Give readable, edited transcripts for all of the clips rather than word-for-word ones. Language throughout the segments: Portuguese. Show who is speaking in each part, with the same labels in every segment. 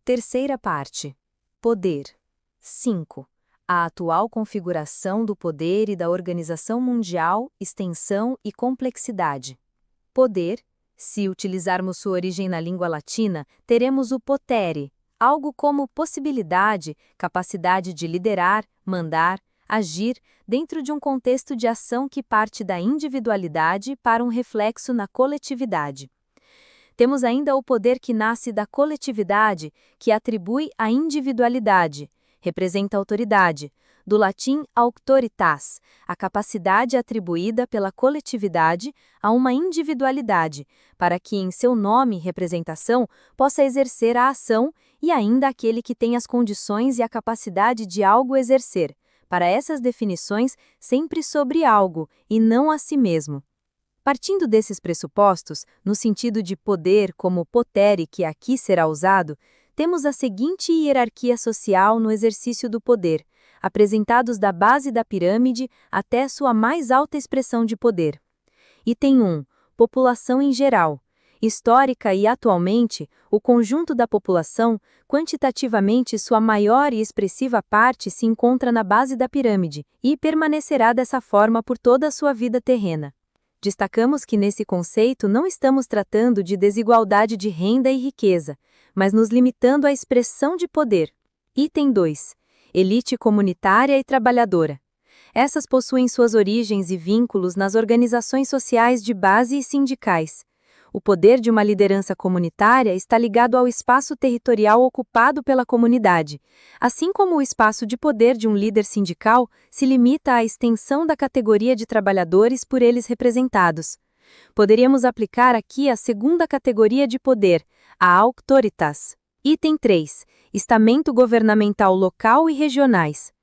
Speaker 1: Terceira parte. Poder. 5. A atual configuração do poder e da organização mundial, extensão e complexidade. Poder. Se utilizarmos sua origem na língua latina, teremos o potere, algo como possibilidade, capacidade de liderar, mandar, agir, dentro de um contexto de ação que parte da individualidade para um reflexo na coletividade. Temos ainda o poder que nasce da coletividade, que atribui à individualidade, representa autoridade, do latim auctoritas, a capacidade atribuída pela coletividade a uma individualidade, para que em seu nome e representação possa exercer a ação e ainda aquele que tem as condições e a capacidade de algo exercer, para essas definições sempre sobre algo e não a si mesmo. Partindo desses pressupostos, no sentido de poder como potere que aqui será usado, temos a seguinte hierarquia social no exercício do poder, apresentados da base da pirâmide até sua mais alta expressão de poder. Item 1. População em geral. Histórica e atualmente, o conjunto da população, quantitativamente sua maior e expressiva parte se encontra na base da pirâmide e permanecerá dessa forma por toda a sua vida terrena. Destacamos que nesse conceito não estamos tratando de desigualdade de renda e riqueza, mas nos limitando à expressão de poder. Item 2. Elite comunitária e trabalhadora. Essas possuem suas origens e vínculos nas organizações sociais de base e sindicais. O poder de uma liderança comunitária está ligado ao espaço territorial ocupado pela comunidade, assim como o espaço de poder de um líder sindical se limita à extensão da categoria de trabalhadores por eles representados. Poderíamos aplicar aqui a segunda categoria de poder, a auctoritas. Item 3. Estamento governamental local e regionais.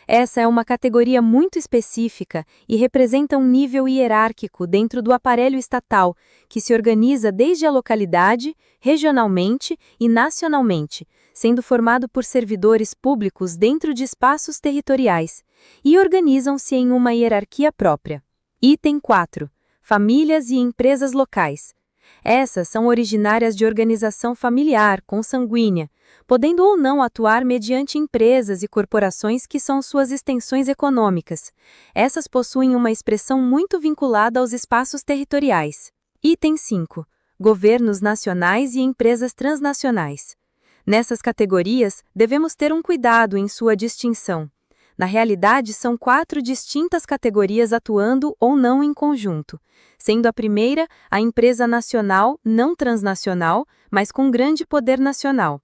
Speaker 1: Essa é uma categoria muito específica e representa um nível hierárquico dentro do aparelho estatal, que se organiza desde a localidade, regionalmente e nacionalmente, sendo formado por servidores públicos dentro de espaços territoriais, e organizam-se em uma hierarquia própria. Item 4. Famílias e empresas locais. Essas são originárias de organização familiar, consanguínea, podendo ou não atuar mediante empresas e corporações que são suas extensões econômicas. Essas possuem uma expressão muito vinculada aos espaços territoriais. Item 5. Governos nacionais e empresas transnacionais. Nessas categorias, devemos ter um cuidado em sua distinção. Na realidade, são 4 distintas categorias atuando ou não em conjunto, sendo a primeira a empresa nacional não transnacional, mas com grande poder nacional.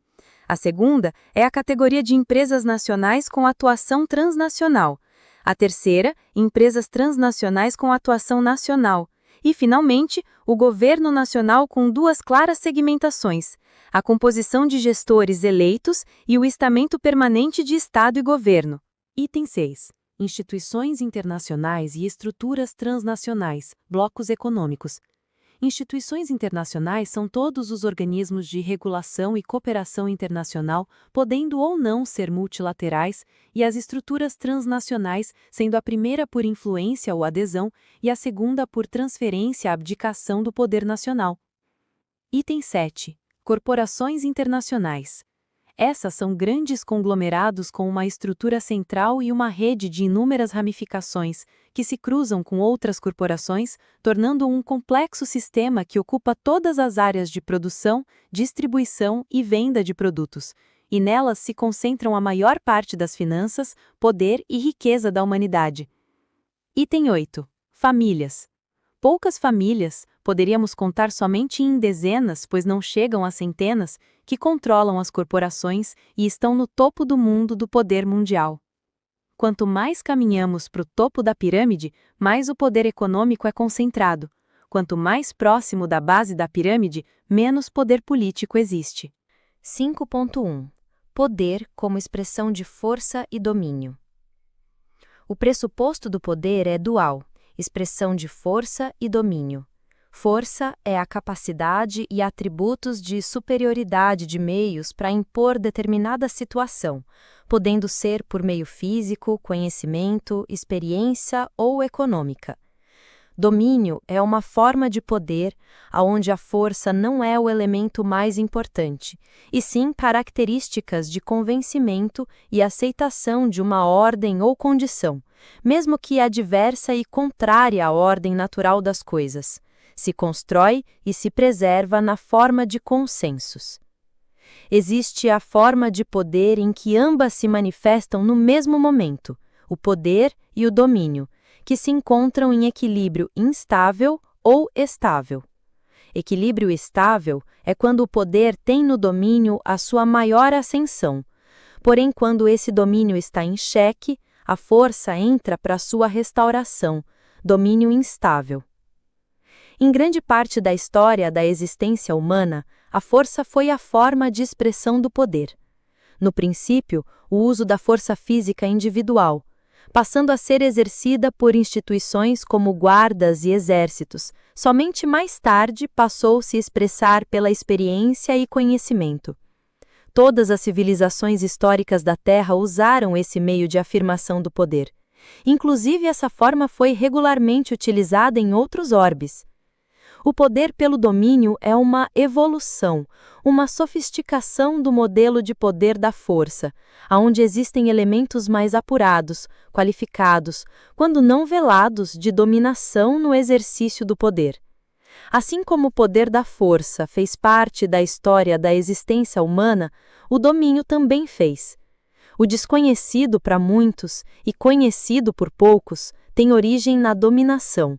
Speaker 1: A segunda é a categoria de empresas nacionais com atuação transnacional. A terceira, empresas transnacionais com atuação nacional. E, finalmente, o governo nacional com 2 claras segmentações, a composição de gestores eleitos e o estamento permanente de Estado e governo. Item 6. Instituições internacionais e estruturas transnacionais, blocos econômicos. Instituições internacionais são todos os organismos de regulação e cooperação internacional, podendo ou não ser multilaterais, e as estruturas transnacionais, sendo a primeira por influência ou adesão, e a segunda por transferência-abdicação do poder nacional. Item 7. Corporações internacionais. Essas são grandes conglomerados com uma estrutura central e uma rede de inúmeras ramificações, que se cruzam com outras corporações, tornando um complexo sistema que ocupa todas as áreas de produção, distribuição e venda de produtos, e nelas se concentram a maior parte das finanças, poder e riqueza da humanidade. Item 8. Famílias. Poucas famílias, poderíamos contar somente em dezenas, pois não chegam a centenas, que controlam as corporações e estão no topo do mundo do poder mundial. Quanto mais caminhamos para o topo da pirâmide, mais o poder econômico é concentrado. Quanto mais próximo da base da pirâmide, menos poder político existe. 5.1. Poder como expressão de força e domínio. O pressuposto do poder é dual, expressão de força e domínio. Força é a capacidade e atributos de superioridade de meios para impor determinada situação, podendo ser por meio físico, conhecimento, experiência ou econômica. Domínio é uma forma de poder onde a força não é o elemento mais importante, e sim características de convencimento e aceitação de uma ordem ou condição, mesmo que adversa e contrária à ordem natural das coisas. Se constrói e se preserva na forma de consensos. Existe a forma de poder em que ambas se manifestam no mesmo momento, o poder e o domínio, que se encontram em equilíbrio instável ou estável. Equilíbrio estável é quando o poder tem no domínio a sua maior ascensão, porém quando esse domínio está em xeque, a força entra para sua restauração, domínio instável. Em grande parte da história da existência humana, a força foi a forma de expressão do poder. No princípio, o uso da força física individual, passando a ser exercida por instituições como guardas e exércitos, somente mais tarde passou-se a expressar pela experiência e conhecimento. Todas as civilizações históricas da Terra usaram esse meio de afirmação do poder. Inclusive, essa forma foi regularmente utilizada em outros orbes. O poder pelo domínio é uma evolução, uma sofisticação do modelo de poder da força, onde existem elementos mais apurados, qualificados, quando não velados, de dominação no exercício do poder. Assim como o poder da força fez parte da história da existência humana, o domínio também fez. O desconhecido para muitos e conhecido por poucos tem origem na dominação.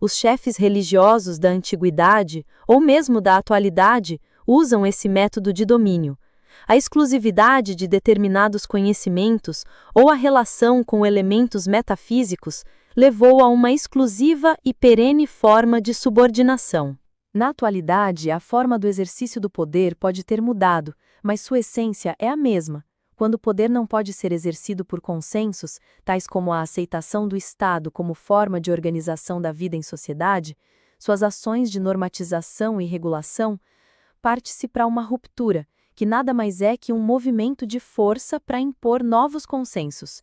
Speaker 1: Os chefes religiosos da antiguidade, ou mesmo da atualidade, usam esse método de domínio. A exclusividade de determinados conhecimentos ou a relação com elementos metafísicos levou a uma exclusiva e perene forma de subordinação. Na atualidade, a forma do exercício do poder pode ter mudado, mas sua essência é a mesma. Quando o poder não pode ser exercido por consensos, tais como a aceitação do Estado como forma de organização da vida em sociedade, suas ações de normatização e regulação, parte-se para uma ruptura, que nada mais é que um movimento de força para impor novos consensos.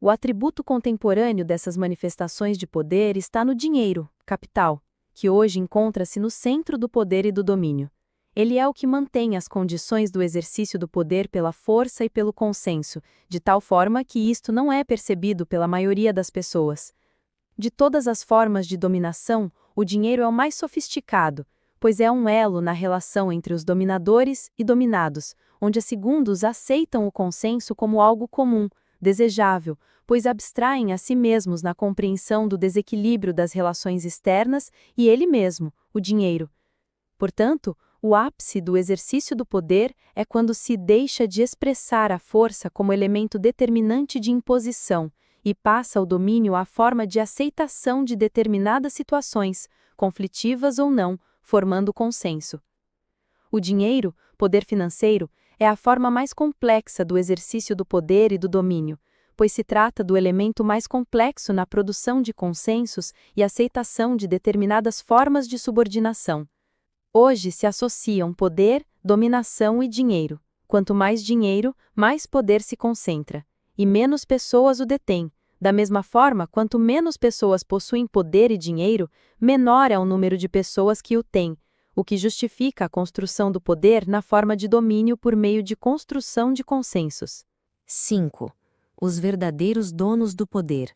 Speaker 1: O atributo contemporâneo dessas manifestações de poder está no dinheiro, capital, que hoje encontra-se no centro do poder e do domínio. Ele é o que mantém as condições do exercício do poder pela força e pelo consenso, de tal forma que isto não é percebido pela maioria das pessoas. De todas as formas de dominação, o dinheiro é o mais sofisticado, pois é um elo na relação entre os dominadores e dominados, onde os segundos aceitam o consenso como algo comum, desejável, pois abstraem a si mesmos na compreensão do desequilíbrio das relações externas e ele mesmo, o dinheiro. Portanto, o ápice do exercício do poder é quando se deixa de expressar a força como elemento determinante de imposição e passa o domínio à forma de aceitação de determinadas situações, conflitivas ou não, formando consenso. O dinheiro, poder financeiro, é a forma mais complexa do exercício do poder e do domínio, pois se trata do elemento mais complexo na produção de consensos e aceitação de determinadas formas de subordinação. Hoje se associam poder, dominação e dinheiro. Quanto mais dinheiro, mais poder se concentra, e menos pessoas o detêm. Da mesma forma, quanto menos pessoas possuem poder e dinheiro, menor é o número de pessoas que o têm, o que justifica a construção do poder na forma de domínio por meio de construção de consensos.
Speaker 2: 5. Os verdadeiros donos do poder.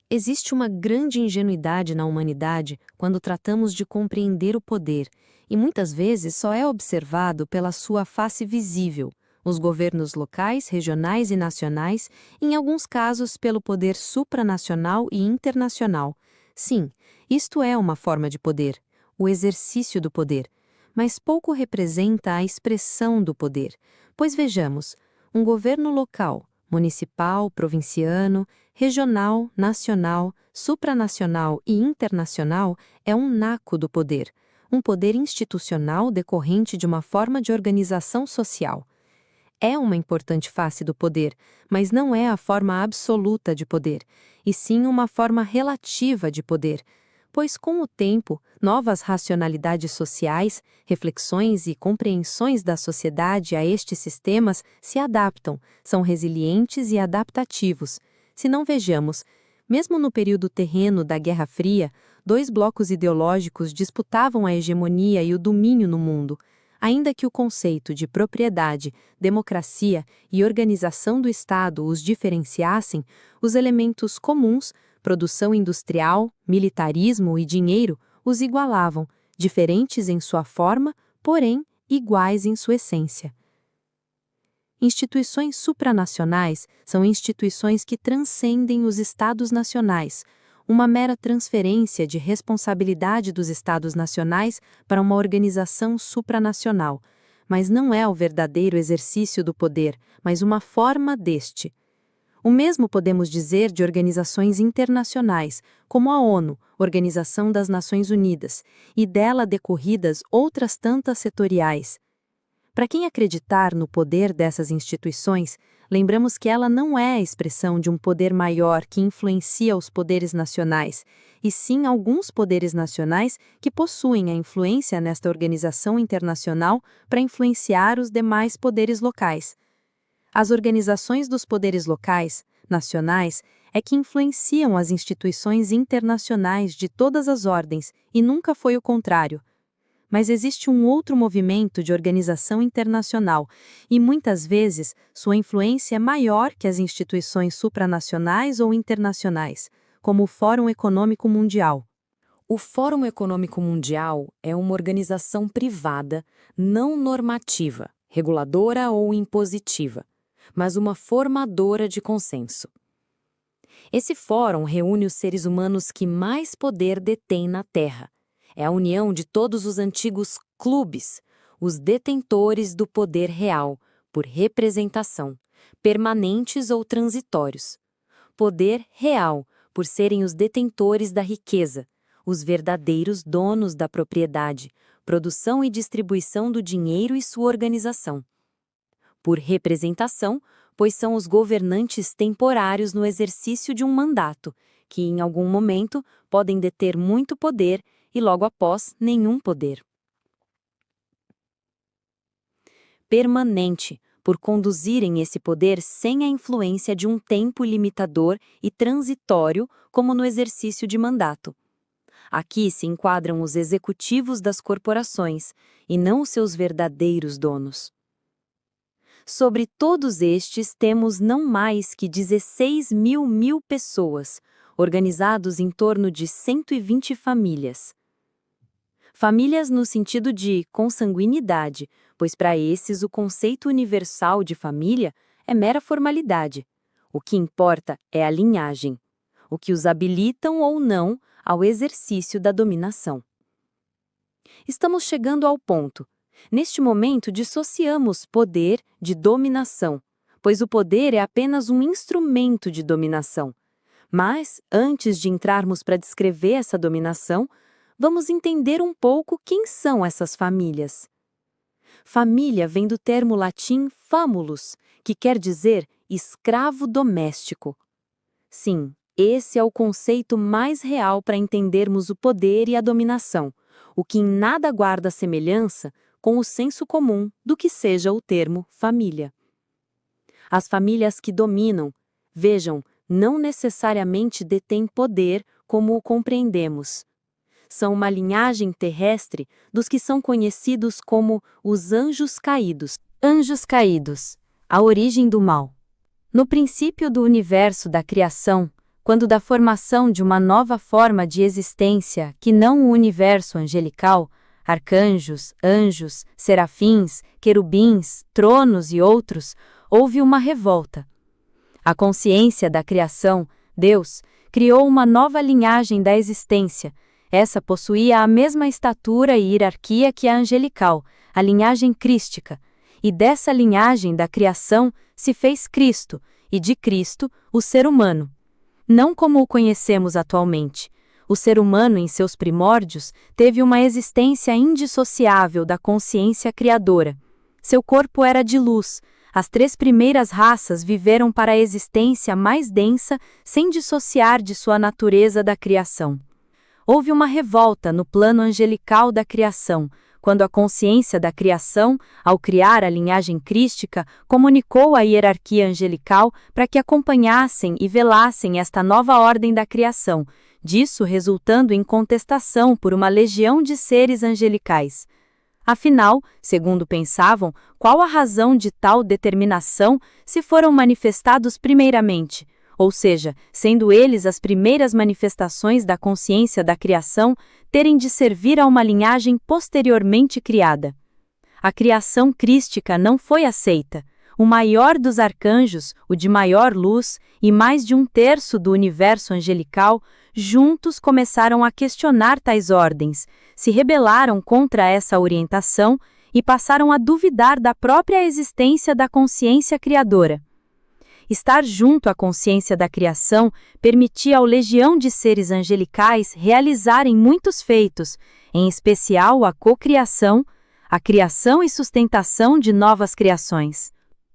Speaker 2: Existe uma grande ingenuidade na humanidade quando tratamos de compreender o poder, e muitas vezes só é observado pela sua face visível, os governos locais, regionais e nacionais, em alguns casos pelo poder supranacional e internacional. Sim, isto é uma forma de poder, o exercício do poder, mas pouco representa a expressão do poder, pois vejamos, um governo local, municipal, provinciano, regional, nacional, supranacional e internacional é um naco do poder, um poder institucional decorrente de uma forma de organização social. É uma importante face do poder, mas não é a forma absoluta de poder, e sim uma forma relativa de poder, pois com o tempo, novas racionalidades sociais, reflexões e compreensões da sociedade a estes sistemas se adaptam, são resilientes e adaptativos. Se não vejamos, Mesmo no período terreno da Guerra Fria, dois blocos ideológicos disputavam a hegemonia e o domínio no mundo, ainda que o conceito de propriedade, democracia e organização do Estado os diferenciassem, os elementos comuns, produção industrial, militarismo e dinheiro, os igualavam, diferentes em sua forma, porém iguais em sua essência. Instituições supranacionais são instituições que transcendem os Estados nacionais, uma mera transferência de responsabilidade dos Estados nacionais para uma organização supranacional, mas não é o verdadeiro exercício do poder, mas uma forma deste. O mesmo podemos dizer de organizações internacionais, como a ONU, Organização das Nações Unidas, e dela decorridas outras tantas setoriais. Para quem acreditar no poder dessas instituições, lembramos que ela não é a expressão de um poder maior que influencia os poderes nacionais, e sim alguns poderes nacionais que possuem a influência nesta organização internacional para influenciar os demais poderes locais. As organizações dos poderes locais, nacionais, é que influenciam as instituições internacionais de todas as ordens, e nunca foi o contrário. Mas existe um outro movimento de organização internacional, e muitas vezes sua influência é maior que as instituições supranacionais ou internacionais, como o Fórum Econômico Mundial.
Speaker 1: O Fórum Econômico Mundial é uma organização privada, não normativa, reguladora ou impositiva, mas uma formadora de consenso. Esse fórum reúne os seres humanos que mais poder detêm na Terra. É a união de todos os antigos clubes, os detentores do poder real, por representação, permanentes ou transitórios. Poder real, por serem os detentores da riqueza, os verdadeiros donos da propriedade, produção e distribuição do dinheiro e sua organização. Por representação, pois são os governantes temporários no exercício de um mandato, que em algum momento podem deter muito poder e logo após nenhum poder. Permanente, por conduzirem esse poder sem a influência de um tempo limitador e transitório, como no exercício de mandato. Aqui se enquadram os executivos das corporações, e não os seus verdadeiros donos. Sobre todos estes temos não mais que 16.000 pessoas, organizados em torno de 120 famílias. Famílias no sentido de consanguinidade, pois para esses o conceito universal de família é mera formalidade. O que importa é a linhagem, o que os habilitam ou não ao exercício da dominação. Estamos chegando ao ponto. Neste momento, dissociamos poder de dominação, pois o poder é apenas um instrumento de dominação. Mas, antes de entrarmos para descrever essa dominação, vamos entender um pouco quem são essas famílias. Família vem do termo latim famulus, que quer dizer escravo doméstico. Sim, esse é o conceito mais real para entendermos o poder e a dominação, o que em nada guarda semelhança com o senso comum do que seja o termo família. As famílias que dominam, vejam, não necessariamente detêm poder como o compreendemos. São uma linhagem terrestre dos que são conhecidos como os anjos caídos.
Speaker 2: Anjos caídos, a origem do mal. No princípio do universo da criação, quando da formação de uma nova forma de existência que não o universo angelical, arcanjos, anjos, serafins, querubins, tronos e outros, houve uma revolta. A consciência da criação, Deus, criou uma nova linhagem da existência. Essa possuía a mesma estatura e hierarquia que a angelical, a linhagem crística. E dessa linhagem da criação se fez Cristo, e de Cristo, o ser humano. Não como o conhecemos atualmente. O ser humano, em seus primórdios, teve uma existência indissociável da consciência criadora. Seu corpo era de luz. As 3 primeiras raças viveram para a existência mais densa, sem dissociar de sua natureza da criação. Houve uma revolta no plano angelical da criação,
Speaker 1: quando a consciência da criação, ao criar a linhagem crística, comunicou à hierarquia angelical para que acompanhassem e velassem esta nova ordem da criação, disso resultando em contestação por uma legião de seres angelicais. Afinal, segundo pensavam, qual a razão de tal determinação se foram manifestados primeiramente? Ou seja, sendo eles as primeiras manifestações da consciência da criação, terem de servir a uma linhagem posteriormente criada. A criação crística não foi aceita. O maior dos arcanjos, o de maior luz, e mais de 1/3 do universo angelical, juntos começaram a questionar tais ordens, se rebelaram contra essa orientação e passaram a duvidar da própria existência da consciência criadora. Estar junto à consciência da criação permitia ao legião de seres angelicais realizarem muitos feitos, em especial a cocriação, a criação e sustentação de novas criações.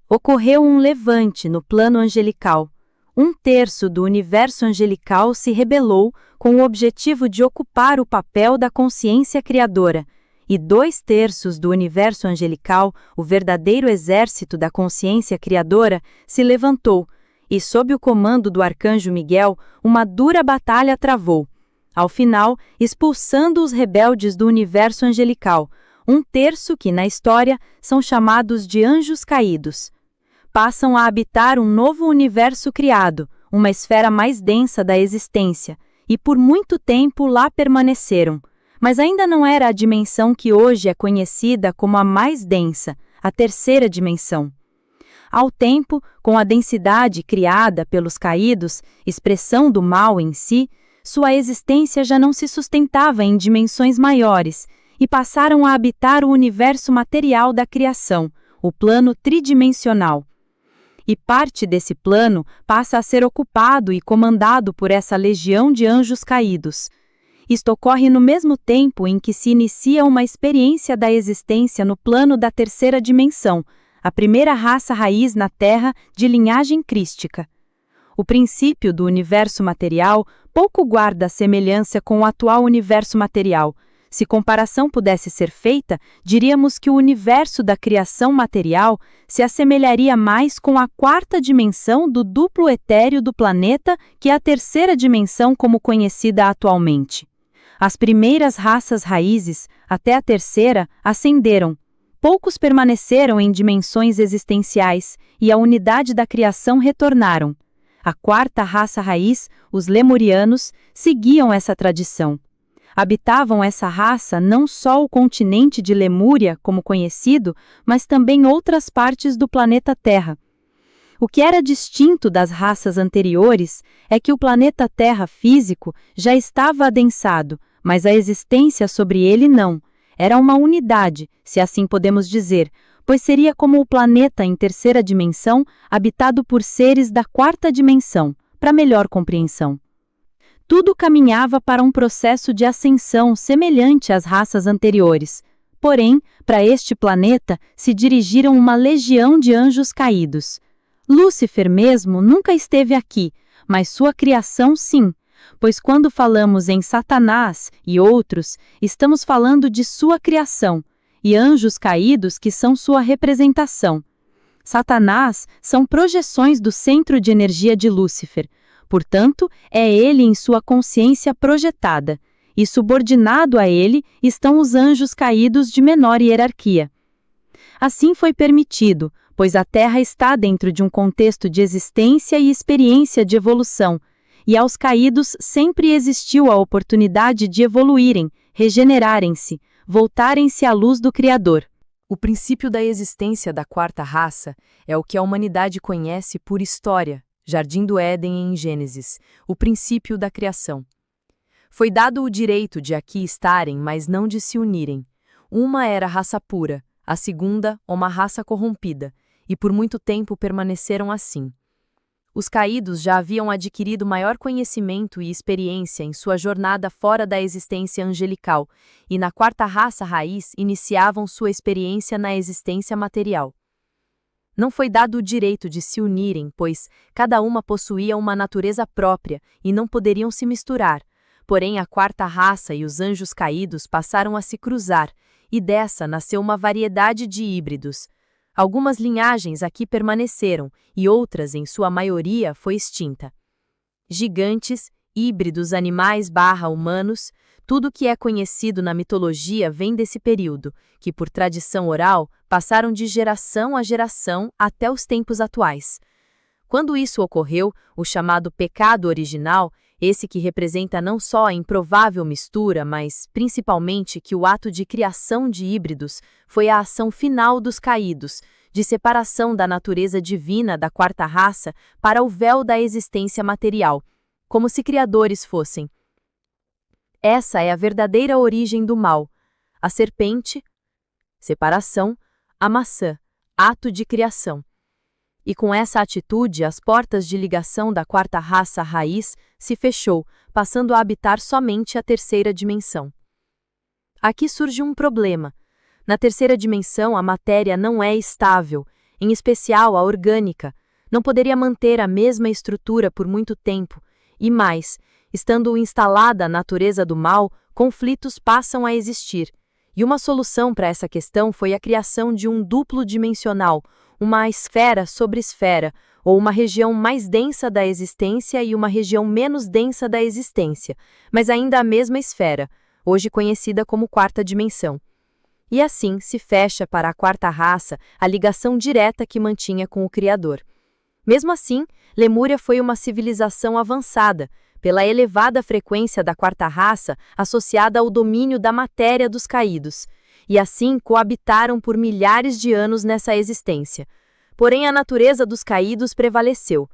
Speaker 1: Ocorreu um levante no plano angelical. 1/3 do universo angelical se rebelou com o objetivo de ocupar o papel da consciência criadora, e 2/3 do universo angelical, o verdadeiro exército da consciência criadora, se levantou, e sob o comando do arcanjo Miguel, uma dura batalha travou. Ao final, expulsando os rebeldes do universo angelical, 1/3 que, na história, são chamados de anjos caídos. Passam a habitar um novo universo criado, uma esfera mais densa da existência, e por muito tempo lá permaneceram. Mas ainda não era a dimensão que hoje é conhecida como a mais densa, a terceira dimensão. Ao tempo, com a densidade criada pelos caídos, expressão do mal em si, sua existência já não se sustentava em dimensões maiores, e passaram a habitar o universo material da criação, o plano tridimensional. E parte desse plano passa a ser ocupado e comandado por essa legião de anjos caídos. Isto ocorre no mesmo tempo em que se inicia uma experiência da existência no plano da terceira dimensão, a primeira raça raiz na Terra de linhagem crística. O princípio do universo material pouco guarda semelhança com o atual universo material. Se comparação pudesse ser feita, diríamos que o universo da criação material se assemelharia mais com a quarta dimensão do duplo etéreo do planeta que a terceira dimensão como conhecida atualmente. As primeiras raças raízes, até a terceira, ascenderam. Poucos permaneceram em dimensões existenciais e a unidade da criação retornaram. A quarta raça raiz, os lemurianos, seguiam essa tradição. Habitavam essa raça não só o continente de Lemúria, como conhecido, mas também outras partes do planeta Terra. O que era distinto das raças anteriores é que o planeta Terra físico já estava adensado, mas a existência sobre ele não. Era uma unidade, se assim podemos dizer, pois seria como o planeta em terceira dimensão, habitado por seres da quarta dimensão, para melhor compreensão. Tudo caminhava para um processo de ascensão semelhante às raças anteriores. Porém, para este planeta se dirigiram uma legião de anjos caídos. Lúcifer mesmo nunca esteve aqui, mas sua criação sim, pois quando falamos em Satanás e outros, estamos falando de sua criação, e anjos caídos que são sua representação. Satanás são projeções do centro de energia de Lúcifer. Portanto, é ele em sua consciência projetada, e subordinado a ele estão os anjos caídos de menor hierarquia. Assim foi permitido, pois a Terra está dentro de um contexto de existência e experiência de evolução, e aos caídos sempre existiu a oportunidade de evoluírem, regenerarem-se, voltarem-se à luz do Criador.
Speaker 3: O princípio da existência da quarta raça é o que a humanidade conhece por história, Jardim do Éden em Gênesis, o princípio da criação. Foi dado o direito de aqui estarem, mas não de se unirem. Uma era raça pura, a segunda, uma raça corrompida, e por muito tempo permaneceram assim. Os caídos já haviam adquirido maior conhecimento e experiência em sua jornada fora da existência angelical, e na quarta raça raiz iniciavam sua experiência na existência material. Não foi dado o direito de se unirem, pois cada uma possuía uma natureza própria e não poderiam se misturar. Porém, a quarta raça e os anjos caídos passaram a se cruzar, e dessa nasceu uma variedade de híbridos. Algumas linhagens aqui permaneceram e outras, em sua maioria, foi extinta. Gigantes, híbridos animais/humanos, tudo que é conhecido na mitologia vem desse período, que por tradição oral passaram de geração a geração até os tempos atuais. Quando isso ocorreu, o chamado pecado original, esse que representa não só a improvável mistura, mas principalmente que o ato de criação de híbridos foi a ação final dos caídos, de separação da natureza divina da quarta raça para o véu da existência material, como se criadores fossem. Essa é a verdadeira origem do mal. A serpente, separação, a maçã, ato de criação. E com essa atitude, as portas de ligação da quarta raça raiz se fechou, passando a habitar somente a terceira dimensão. Aqui surge um problema. Na terceira dimensão, a matéria não é estável, em especial a orgânica. Não poderia manter a mesma estrutura por muito tempo. E mais, estando instalada a natureza do mal, conflitos passam a existir. E uma solução para essa questão foi a criação de um duplo dimensional, uma esfera sobre esfera, ou uma região mais densa da existência e uma região menos densa da existência, mas ainda a mesma esfera, hoje conhecida como quarta dimensão. E assim se fecha para a quarta raça a ligação direta que mantinha com o Criador. Mesmo assim, Lemúria foi uma civilização avançada, pela elevada frequência da quarta raça associada ao domínio da matéria dos caídos, e assim coabitaram por milhares de anos nessa existência. Porém, a natureza dos caídos prevaleceu.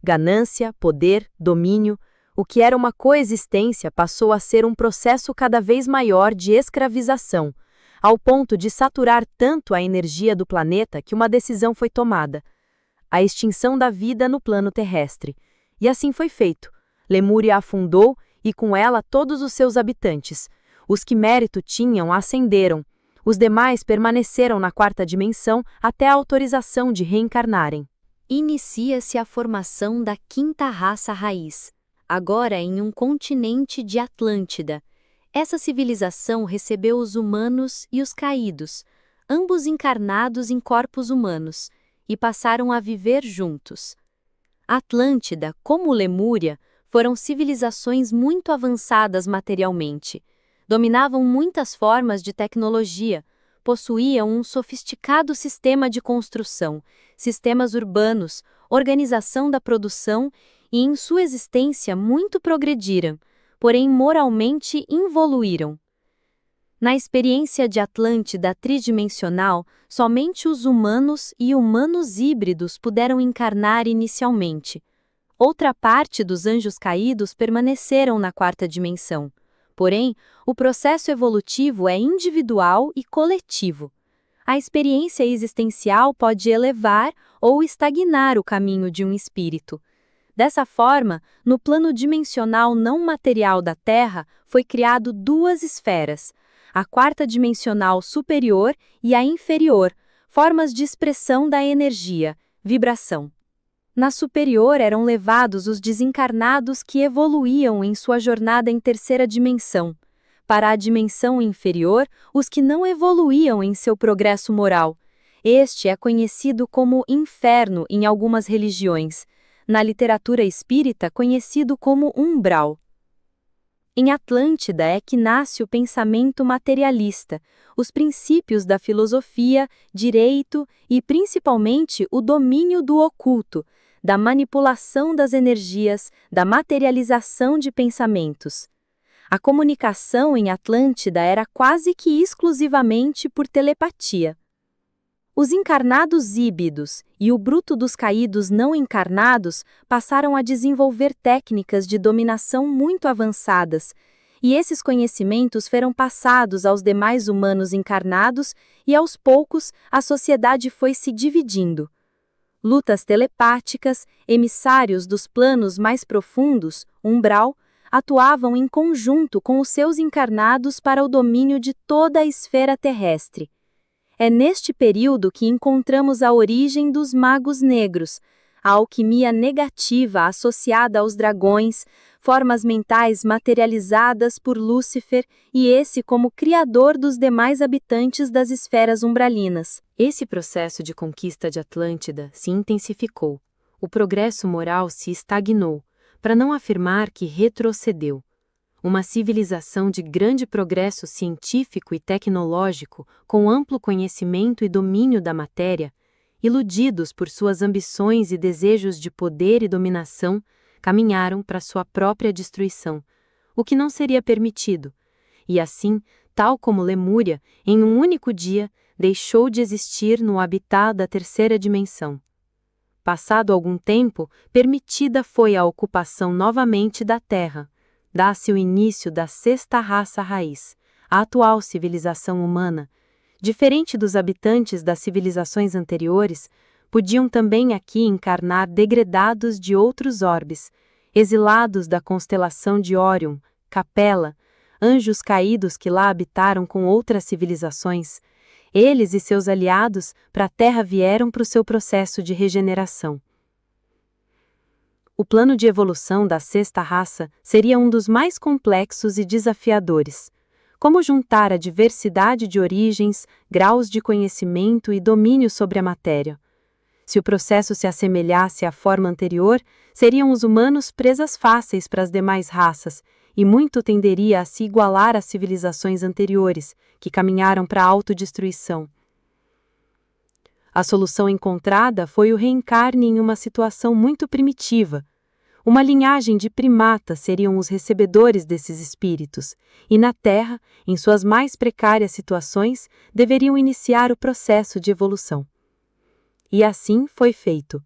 Speaker 3: Ganância, poder, domínio, o que era uma coexistência passou a ser um processo cada vez maior de escravização, ao ponto de saturar tanto a energia do planeta que uma decisão foi tomada: a extinção da vida no plano terrestre. E assim foi feito. Lemúria afundou e com ela todos os seus habitantes. Os que mérito tinham ascenderam. Os demais permaneceram na quarta dimensão até a autorização de reencarnarem.
Speaker 2: Inicia-se a formação da quinta raça raiz, agora em um continente de Atlântida. Essa civilização recebeu os humanos e os caídos, ambos encarnados em corpos humanos, e passaram a viver juntos. Atlântida, como Lemúria, foram civilizações muito avançadas materialmente. Dominavam muitas formas de tecnologia, possuíam um sofisticado sistema de construção, sistemas urbanos, organização da produção e, em sua existência, muito progrediram, porém moralmente involuíram. Na experiência de Atlântida tridimensional, somente os humanos e humanos híbridos puderam encarnar inicialmente. Outra parte dos anjos caídos permaneceram na quarta dimensão. Porém, o processo evolutivo é individual e coletivo. A experiência existencial pode elevar ou estagnar o caminho de um espírito. Dessa forma, no plano dimensional não material da Terra, foi criado duas esferas, a quarta dimensional superior e a inferior, formas de expressão da energia, vibração. Na superior eram levados os desencarnados que evoluíam em sua jornada em terceira dimensão. Para a dimensão inferior, os que não evoluíam em seu progresso moral. Este é conhecido como inferno em algumas religiões. Na literatura espírita, conhecido como umbral. Em Atlântida é que nasce o pensamento materialista, os princípios da filosofia, direito e, principalmente, o domínio do oculto, da manipulação das energias, da materialização de pensamentos. A comunicação em Atlântida era quase que exclusivamente por telepatia. Os encarnados híbridos e o bruto dos caídos não encarnados passaram a desenvolver técnicas de dominação muito avançadas, e esses conhecimentos foram passados aos demais humanos encarnados e, aos poucos, a sociedade foi se dividindo. Lutas telepáticas, emissários dos planos mais profundos, umbral, atuavam em conjunto com os seus encarnados para o domínio de toda a esfera terrestre. É neste período que encontramos a origem dos magos negros,
Speaker 1: a alquimia negativa associada aos dragões, formas mentais materializadas por Lúcifer e esse como criador dos demais habitantes das esferas umbralinas.
Speaker 2: Esse processo de conquista de Atlântida se intensificou. O progresso moral se estagnou, para não afirmar que retrocedeu. Uma civilização de grande progresso científico e tecnológico, com amplo conhecimento e domínio da matéria, iludidos por suas ambições e desejos de poder e dominação, caminharam para sua própria destruição, o que não seria permitido. E assim, tal como Lemúria, em um único dia, deixou de existir no habitat da terceira dimensão. Passado algum tempo, permitida foi a ocupação novamente da Terra. Dá-se o início da sexta raça raiz, a atual civilização humana. Diferente dos habitantes das civilizações anteriores, podiam também aqui encarnar degredados de outros orbes, exilados da constelação de Órion, Capela, anjos caídos que lá habitaram com outras civilizações. Eles e seus aliados para a Terra vieram para o seu processo de regeneração. O plano de evolução da sexta raça seria um dos mais complexos e desafiadores. Como juntar a diversidade de origens, graus de conhecimento e domínio sobre a matéria? Se o processo se assemelhasse à forma anterior, seriam os humanos presas fáceis para as demais raças, e muito tenderia a se igualar às civilizações anteriores, que caminharam para a autodestruição. A solução encontrada foi o reencarne em uma situação muito primitiva. Uma linhagem de primatas seriam os recebedores desses espíritos, e na Terra, em suas mais precárias situações, deveriam iniciar o processo de evolução. E assim foi feito.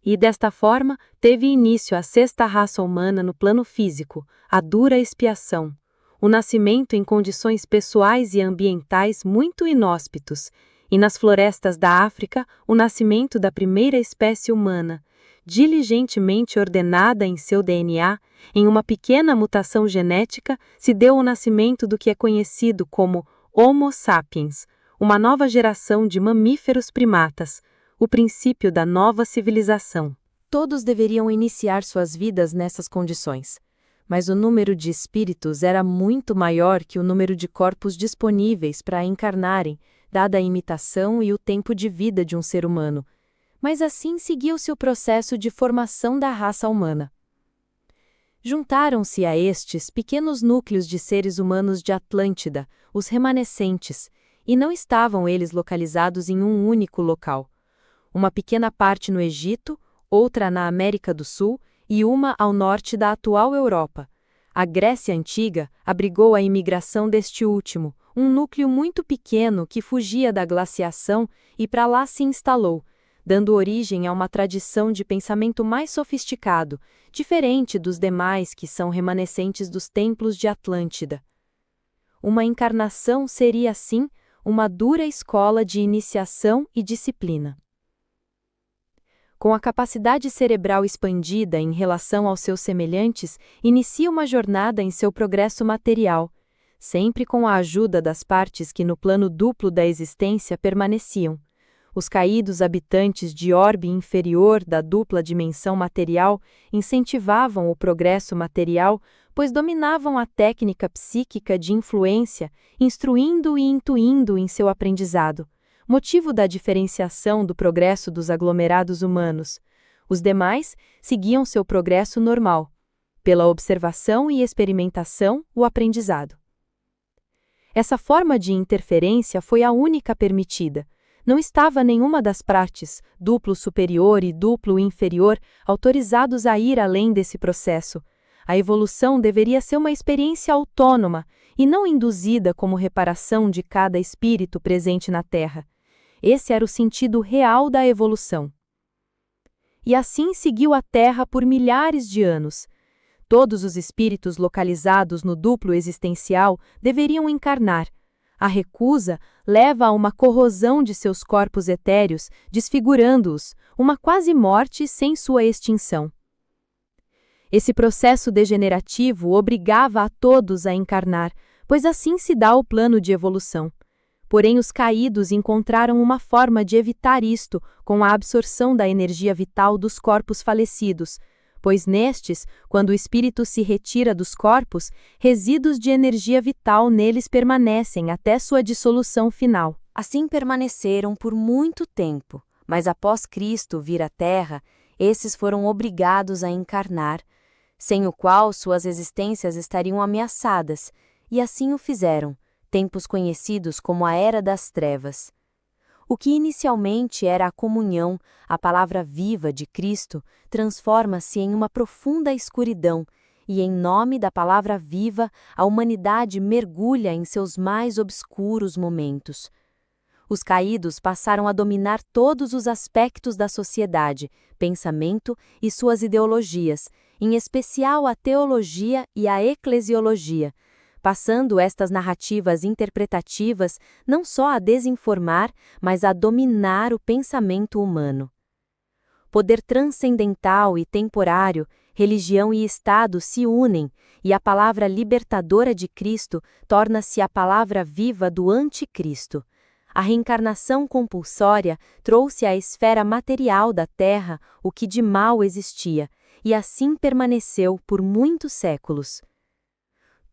Speaker 2: E desta forma, teve início a sexta raça humana no plano físico, a dura expiação, o nascimento em condições pessoais e ambientais muito inóspitos, e nas florestas da África, o nascimento da primeira espécie humana, diligentemente ordenada em seu DNA, em uma pequena mutação genética, se deu o nascimento do que é conhecido como Homo sapiens, uma nova geração de mamíferos primatas, o princípio da nova civilização.
Speaker 3: Todos deveriam iniciar suas vidas nessas condições, mas o número de espíritos era muito maior que o número de corpos disponíveis para encarnarem, dada a imitação e o tempo de vida de um ser humano. Mas assim seguiu-se o processo de formação da raça humana. Juntaram-se a estes pequenos núcleos de seres humanos de Atlântida, os remanescentes, e não estavam eles localizados em um único local. Uma pequena parte no Egito, outra na América do Sul e uma ao norte da atual Europa. A Grécia Antiga abrigou a imigração deste último, um núcleo muito pequeno que fugia da glaciação e para lá se instalou, dando origem a uma tradição de pensamento mais sofisticado, diferente dos demais que são remanescentes dos templos de Atlântida. Uma encarnação seria, assim, uma dura escola de iniciação e disciplina. Com a capacidade cerebral expandida em relação aos seus semelhantes, inicia uma jornada em seu progresso material, sempre com a ajuda das partes que no plano duplo da existência permaneciam. Os caídos habitantes de orbe inferior da dupla dimensão material incentivavam o progresso material, pois dominavam a técnica psíquica de influência, instruindo e intuindo em seu aprendizado, motivo da diferenciação do progresso dos aglomerados humanos. Os demais seguiam seu progresso normal, pela observação e experimentação, o aprendizado. Essa forma de interferência foi a única permitida. Não estava nenhuma das partes, duplo superior e duplo inferior, autorizados a ir além desse processo. A evolução deveria ser uma experiência autônoma e não induzida como reparação de cada espírito presente na Terra. Esse era o sentido real da evolução. E assim seguiu a Terra por milhares de anos. Todos os espíritos localizados no duplo existencial deveriam encarnar. A recusa leva a uma corrosão de seus corpos etéreos, desfigurando-os, uma quase morte sem sua extinção. Esse processo degenerativo obrigava a todos a encarnar, pois assim se dá o plano de evolução. Porém, os caídos encontraram uma forma de evitar isto com a absorção da energia vital dos corpos falecidos, pois nestes, quando o espírito se retira dos corpos, resíduos de energia vital neles permanecem até sua dissolução final.
Speaker 2: Assim permaneceram por muito tempo, mas após Cristo vir à Terra, esses foram obrigados a encarnar, sem o qual suas existências estariam ameaçadas, e assim o fizeram, tempos conhecidos como a Era das Trevas. O que inicialmente era a comunhão, a palavra viva de Cristo, transforma-se em uma profunda escuridão, e em nome da palavra viva, a humanidade mergulha em seus mais obscuros momentos. Os caídos passaram a dominar todos os aspectos da sociedade, pensamento e suas ideologias, em especial a teologia e a eclesiologia, passando estas narrativas interpretativas não só a desinformar, mas a dominar o pensamento humano. Poder transcendental e temporário, religião e Estado se unem, e a palavra libertadora de Cristo torna-se a palavra viva do anticristo. A reencarnação compulsória trouxe à esfera material da Terra o que de mal existia, e assim permaneceu por muitos séculos.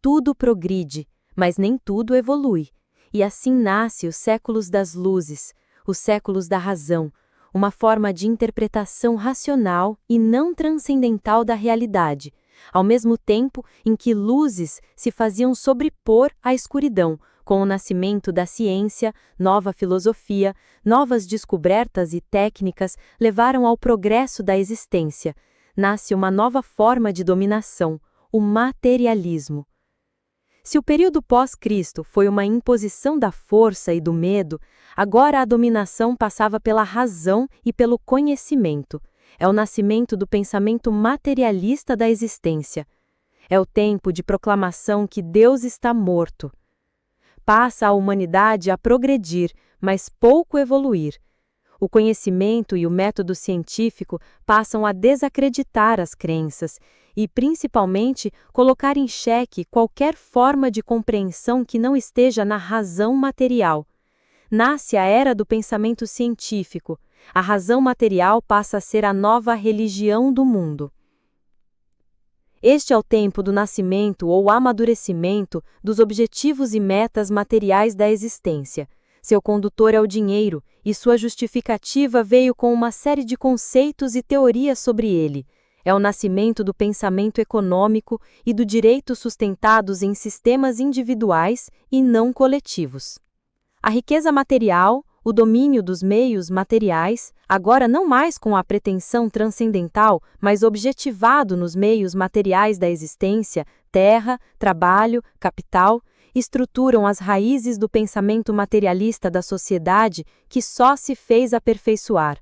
Speaker 2: Tudo progride, mas nem tudo evolui, e assim nasce os séculos das luzes, os séculos da razão, uma forma de interpretação racional e não transcendental da realidade, ao mesmo tempo em que luzes se faziam sobrepor à escuridão, com o nascimento da ciência, nova filosofia, novas descobertas e técnicas levaram ao progresso da existência. Nasce uma nova forma de dominação, o materialismo. Se o período pós-Cristo foi uma imposição da força e do medo, agora a dominação passava pela razão e pelo conhecimento. É o nascimento do pensamento materialista da existência. É o tempo de proclamação que Deus está morto. Passa a humanidade a progredir, mas pouco evoluir. O conhecimento e o método científico passam a desacreditar as crenças e, principalmente, colocar em xeque qualquer forma de compreensão que não esteja na razão material. Nasce a era do pensamento científico. A razão material passa a ser a nova religião do mundo. Este é o tempo do nascimento ou amadurecimento dos objetivos e metas materiais da existência. Seu condutor é o dinheiro, e sua justificativa veio com uma série de conceitos e teorias sobre ele. É o nascimento do pensamento econômico e do direito sustentados em sistemas individuais e não coletivos. A riqueza material, o domínio dos meios materiais, agora não mais com a pretensão transcendental, mas objetivado nos meios materiais da existência, terra, trabalho, capital, estruturam as raízes do pensamento materialista da sociedade que só se fez aperfeiçoar.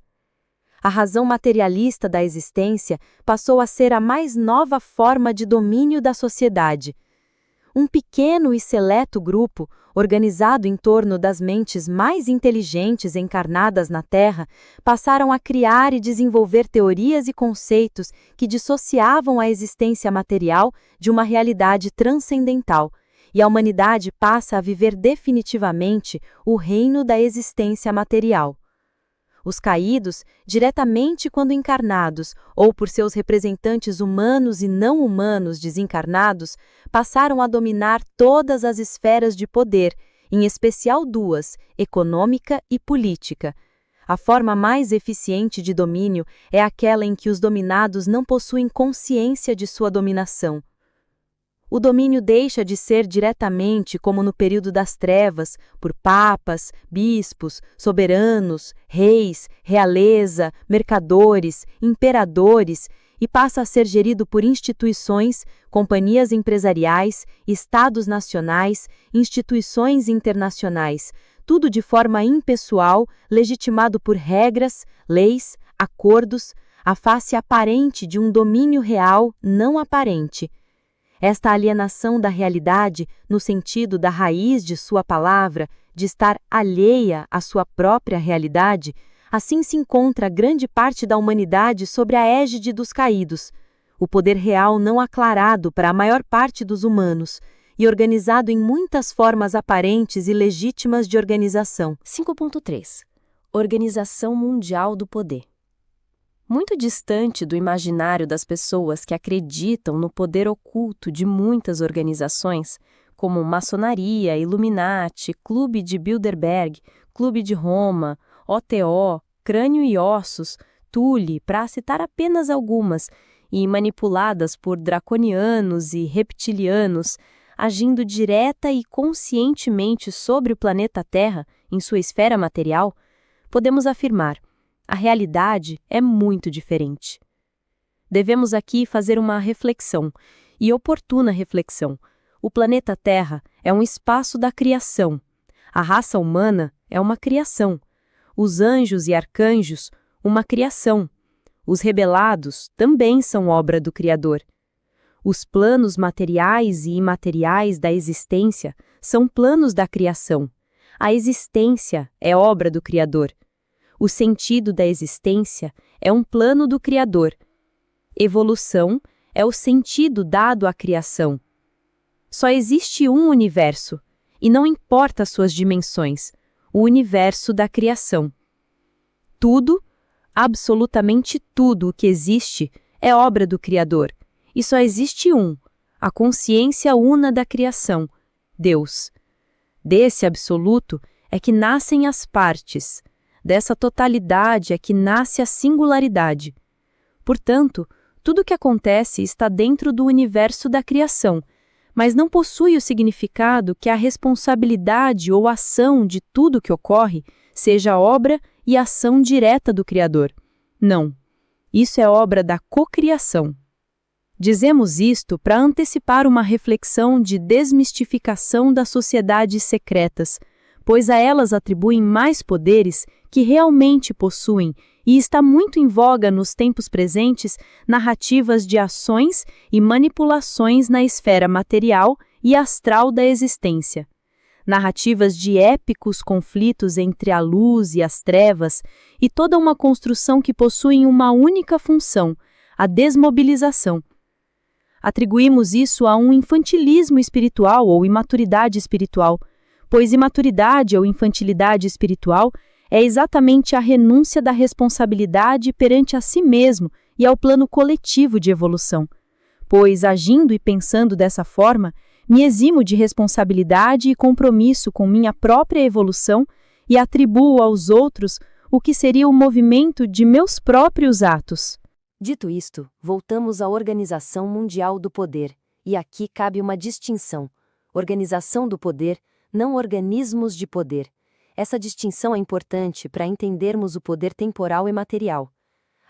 Speaker 2: A razão materialista da existência passou a ser a mais nova forma de domínio da sociedade. Um pequeno e seleto grupo, organizado em torno das mentes mais inteligentes encarnadas na Terra, passaram a criar e desenvolver teorias e conceitos que dissociavam a existência material de uma realidade transcendental, e a humanidade passa a viver definitivamente o reino da existência material. Os caídos, diretamente quando encarnados, ou por seus representantes humanos e não humanos desencarnados, passaram a dominar todas as esferas de poder, em especial duas, econômica e política. A forma mais eficiente de domínio é aquela em que os dominados não possuem consciência de sua dominação. O domínio deixa de ser diretamente, como no período das trevas, por papas, bispos, soberanos, reis, realeza, mercadores, imperadores, e passa a ser gerido por instituições, companhias empresariais, estados nacionais, instituições internacionais, tudo de forma impessoal, legitimado por regras, leis, acordos, a face aparente de um domínio real não aparente. Esta alienação da realidade, no sentido da raiz de sua palavra, de estar alheia à sua própria realidade, assim se encontra grande parte da humanidade sobre a égide dos caídos, o poder real não aclarado para a maior parte dos humanos,
Speaker 3: e organizado em muitas formas aparentes e legítimas de organização.
Speaker 1: 5.3 Organização Mundial do Poder. Muito distante do imaginário das pessoas que acreditam no poder oculto de muitas organizações, como maçonaria, Illuminati, Clube de Bilderberg, Clube de Roma, OTO, Crânio e Ossos, Thule, para citar apenas algumas, e manipuladas por draconianos e reptilianos, agindo direta e conscientemente sobre o planeta Terra, em sua esfera material, podemos afirmar: a realidade é muito diferente. Devemos aqui fazer uma reflexão, e oportuna reflexão. O planeta Terra é um espaço da criação. A raça humana é uma criação. Os anjos e arcanjos, uma criação. Os rebelados também são obra do Criador. Os planos materiais e imateriais da existência são planos da criação. A existência é obra do Criador. O sentido da existência é um plano do Criador. Evolução é o sentido dado à criação. Só existe um universo, e não importa suas dimensões, o universo da criação. Tudo, absolutamente tudo o que existe, é obra do Criador, e só existe um, a consciência una da criação, Deus. Desse absoluto é que nascem as partes. Dessa totalidade é que nasce a singularidade. Portanto, tudo o que acontece está dentro do universo da criação, mas não possui o significado que a responsabilidade ou ação de tudo que ocorre seja obra e ação direta do Criador. Não. Isso é obra da cocriação. Dizemos isto para antecipar uma reflexão de desmistificação das sociedades secretas, pois a elas atribuem mais poderes que realmente possuem, e está muito em voga nos tempos presentes narrativas de ações e manipulações na esfera material e astral da existência. Narrativas de épicos conflitos entre a luz e as trevas, e toda uma construção que possuem uma única função, a desmobilização. Atribuímos isso a um infantilismo espiritual ou imaturidade espiritual, pois imaturidade ou infantilidade espiritual é exatamente a renúncia da responsabilidade perante a si mesmo e ao plano coletivo de evolução. Pois, agindo e pensando dessa forma, me eximo de responsabilidade e compromisso com minha própria evolução e atribuo aos outros o que seria o movimento de meus próprios atos. Dito isto, voltamos à Organização Mundial do Poder, e aqui cabe uma distinção: organização do poder, não organismos de poder. Essa distinção é importante para entendermos o poder temporal e material.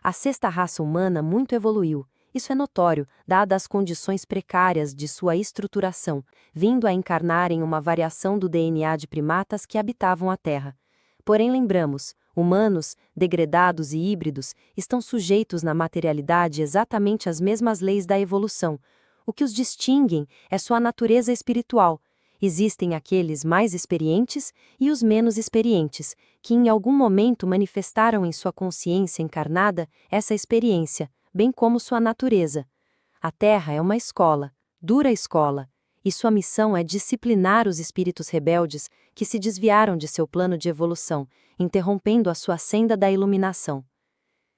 Speaker 1: A sexta raça humana muito evoluiu. Isso é notório, dadas as condições precárias de sua estruturação, vindo a encarnar em uma variação do DNA de primatas que habitavam a Terra. Porém, lembramos, humanos, degredados e híbridos, estão sujeitos na materialidade exatamente às mesmas leis da evolução. O que os distinguem é sua natureza espiritual. Existem aqueles mais experientes e os menos experientes, que em algum momento manifestaram em sua consciência encarnada essa experiência, bem como sua natureza. A Terra é uma escola, dura escola, e sua missão é disciplinar os espíritos rebeldes que se desviaram de seu plano de evolução, interrompendo a sua senda da iluminação.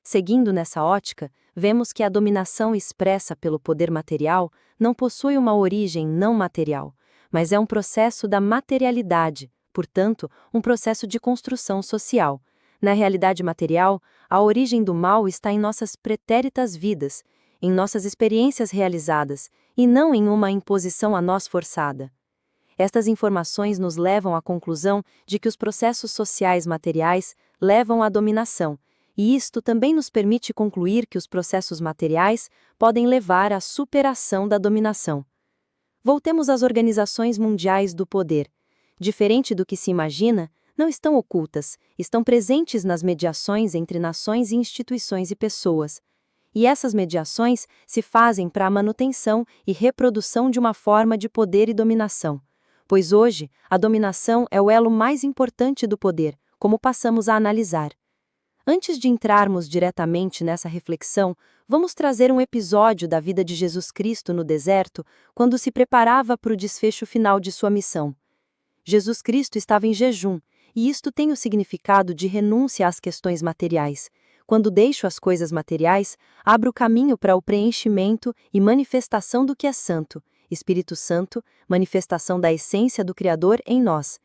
Speaker 1: Seguindo nessa ótica, vemos que a dominação expressa pelo poder material não possui uma origem não material, mas é um processo da materialidade, portanto, um processo de construção social. Na realidade material, a origem do mal está em nossas pretéritas vidas, em nossas experiências realizadas, e não em uma imposição a nós forçada. Estas informações nos levam à conclusão de que os processos sociais materiais levam à dominação, e isto também nos permite concluir que os processos materiais podem levar à superação da dominação. Voltemos às organizações mundiais do poder. Diferente do que se imagina, não estão ocultas, estão presentes nas mediações entre nações e instituições e pessoas. E essas mediações se fazem para a manutenção e reprodução de uma forma de poder e dominação. Pois hoje, a dominação é o elo mais importante do poder, como passamos a analisar.
Speaker 3: Antes de entrarmos diretamente nessa reflexão, vamos trazer um episódio da vida de Jesus Cristo no deserto, quando se preparava para o desfecho final de sua missão. Jesus Cristo estava em jejum, e isto tem o significado de renúncia às questões materiais. Quando deixo as coisas materiais, abro o caminho para o preenchimento e manifestação do que é santo, Espírito Santo, manifestação da essência do Criador em nós.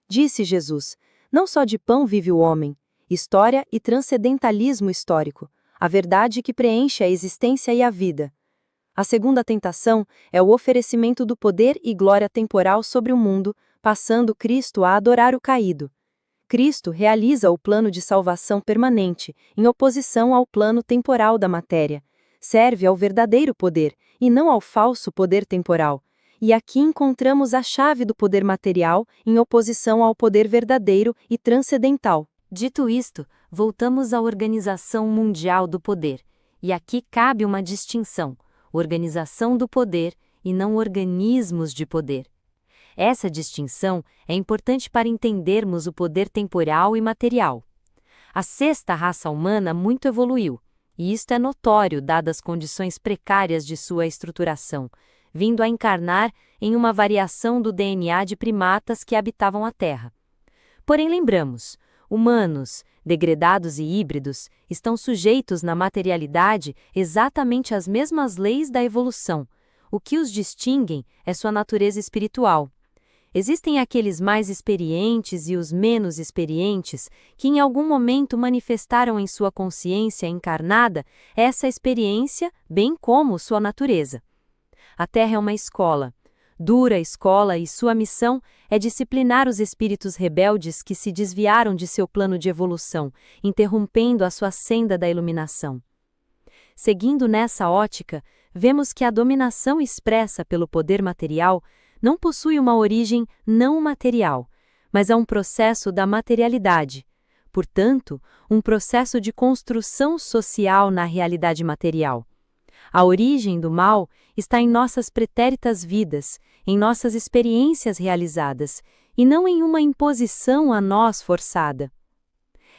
Speaker 3: Disse Jesus: não só de pão vive o homem. História e transcendentalismo histórico, a verdade que preenche a existência e a vida. A segunda tentação é o oferecimento do poder e glória temporal sobre o mundo, passando Cristo a adorar o caído. Cristo realiza o plano de salvação permanente, em oposição ao plano temporal da matéria. Serve ao verdadeiro poder, e não ao falso poder temporal. E aqui encontramos a chave do poder material, em oposição ao poder verdadeiro e transcendental.
Speaker 1: Dito isto, voltamos à Organização Mundial do Poder, e aqui cabe uma distinção: organização do poder e não organismos de poder. Essa distinção é importante para entendermos o poder temporal e material. A sexta raça humana muito evoluiu, e isto é notório dadas as condições precárias de sua estruturação, vindo a encarnar em uma variação do DNA de primatas que habitavam a Terra. Porém, lembramos, humanos, degradados e híbridos, estão sujeitos na materialidade exatamente às mesmas leis da evolução. O que os distinguem é sua natureza espiritual. Existem aqueles mais experientes e os menos experientes que em algum momento manifestaram em sua consciência encarnada essa experiência, bem como sua natureza. A Terra é uma escola. Dura escola, e sua missão é disciplinar os espíritos rebeldes que se desviaram de seu plano de evolução, interrompendo a sua senda da iluminação. Seguindo nessa ótica, vemos que a dominação expressa pelo poder material não possui uma origem não material, mas é um processo da materialidade. Portanto, um processo de construção social na realidade material. A origem do mal está em nossas pretéritas vidas, em nossas experiências realizadas, e não em uma imposição a nós forçada.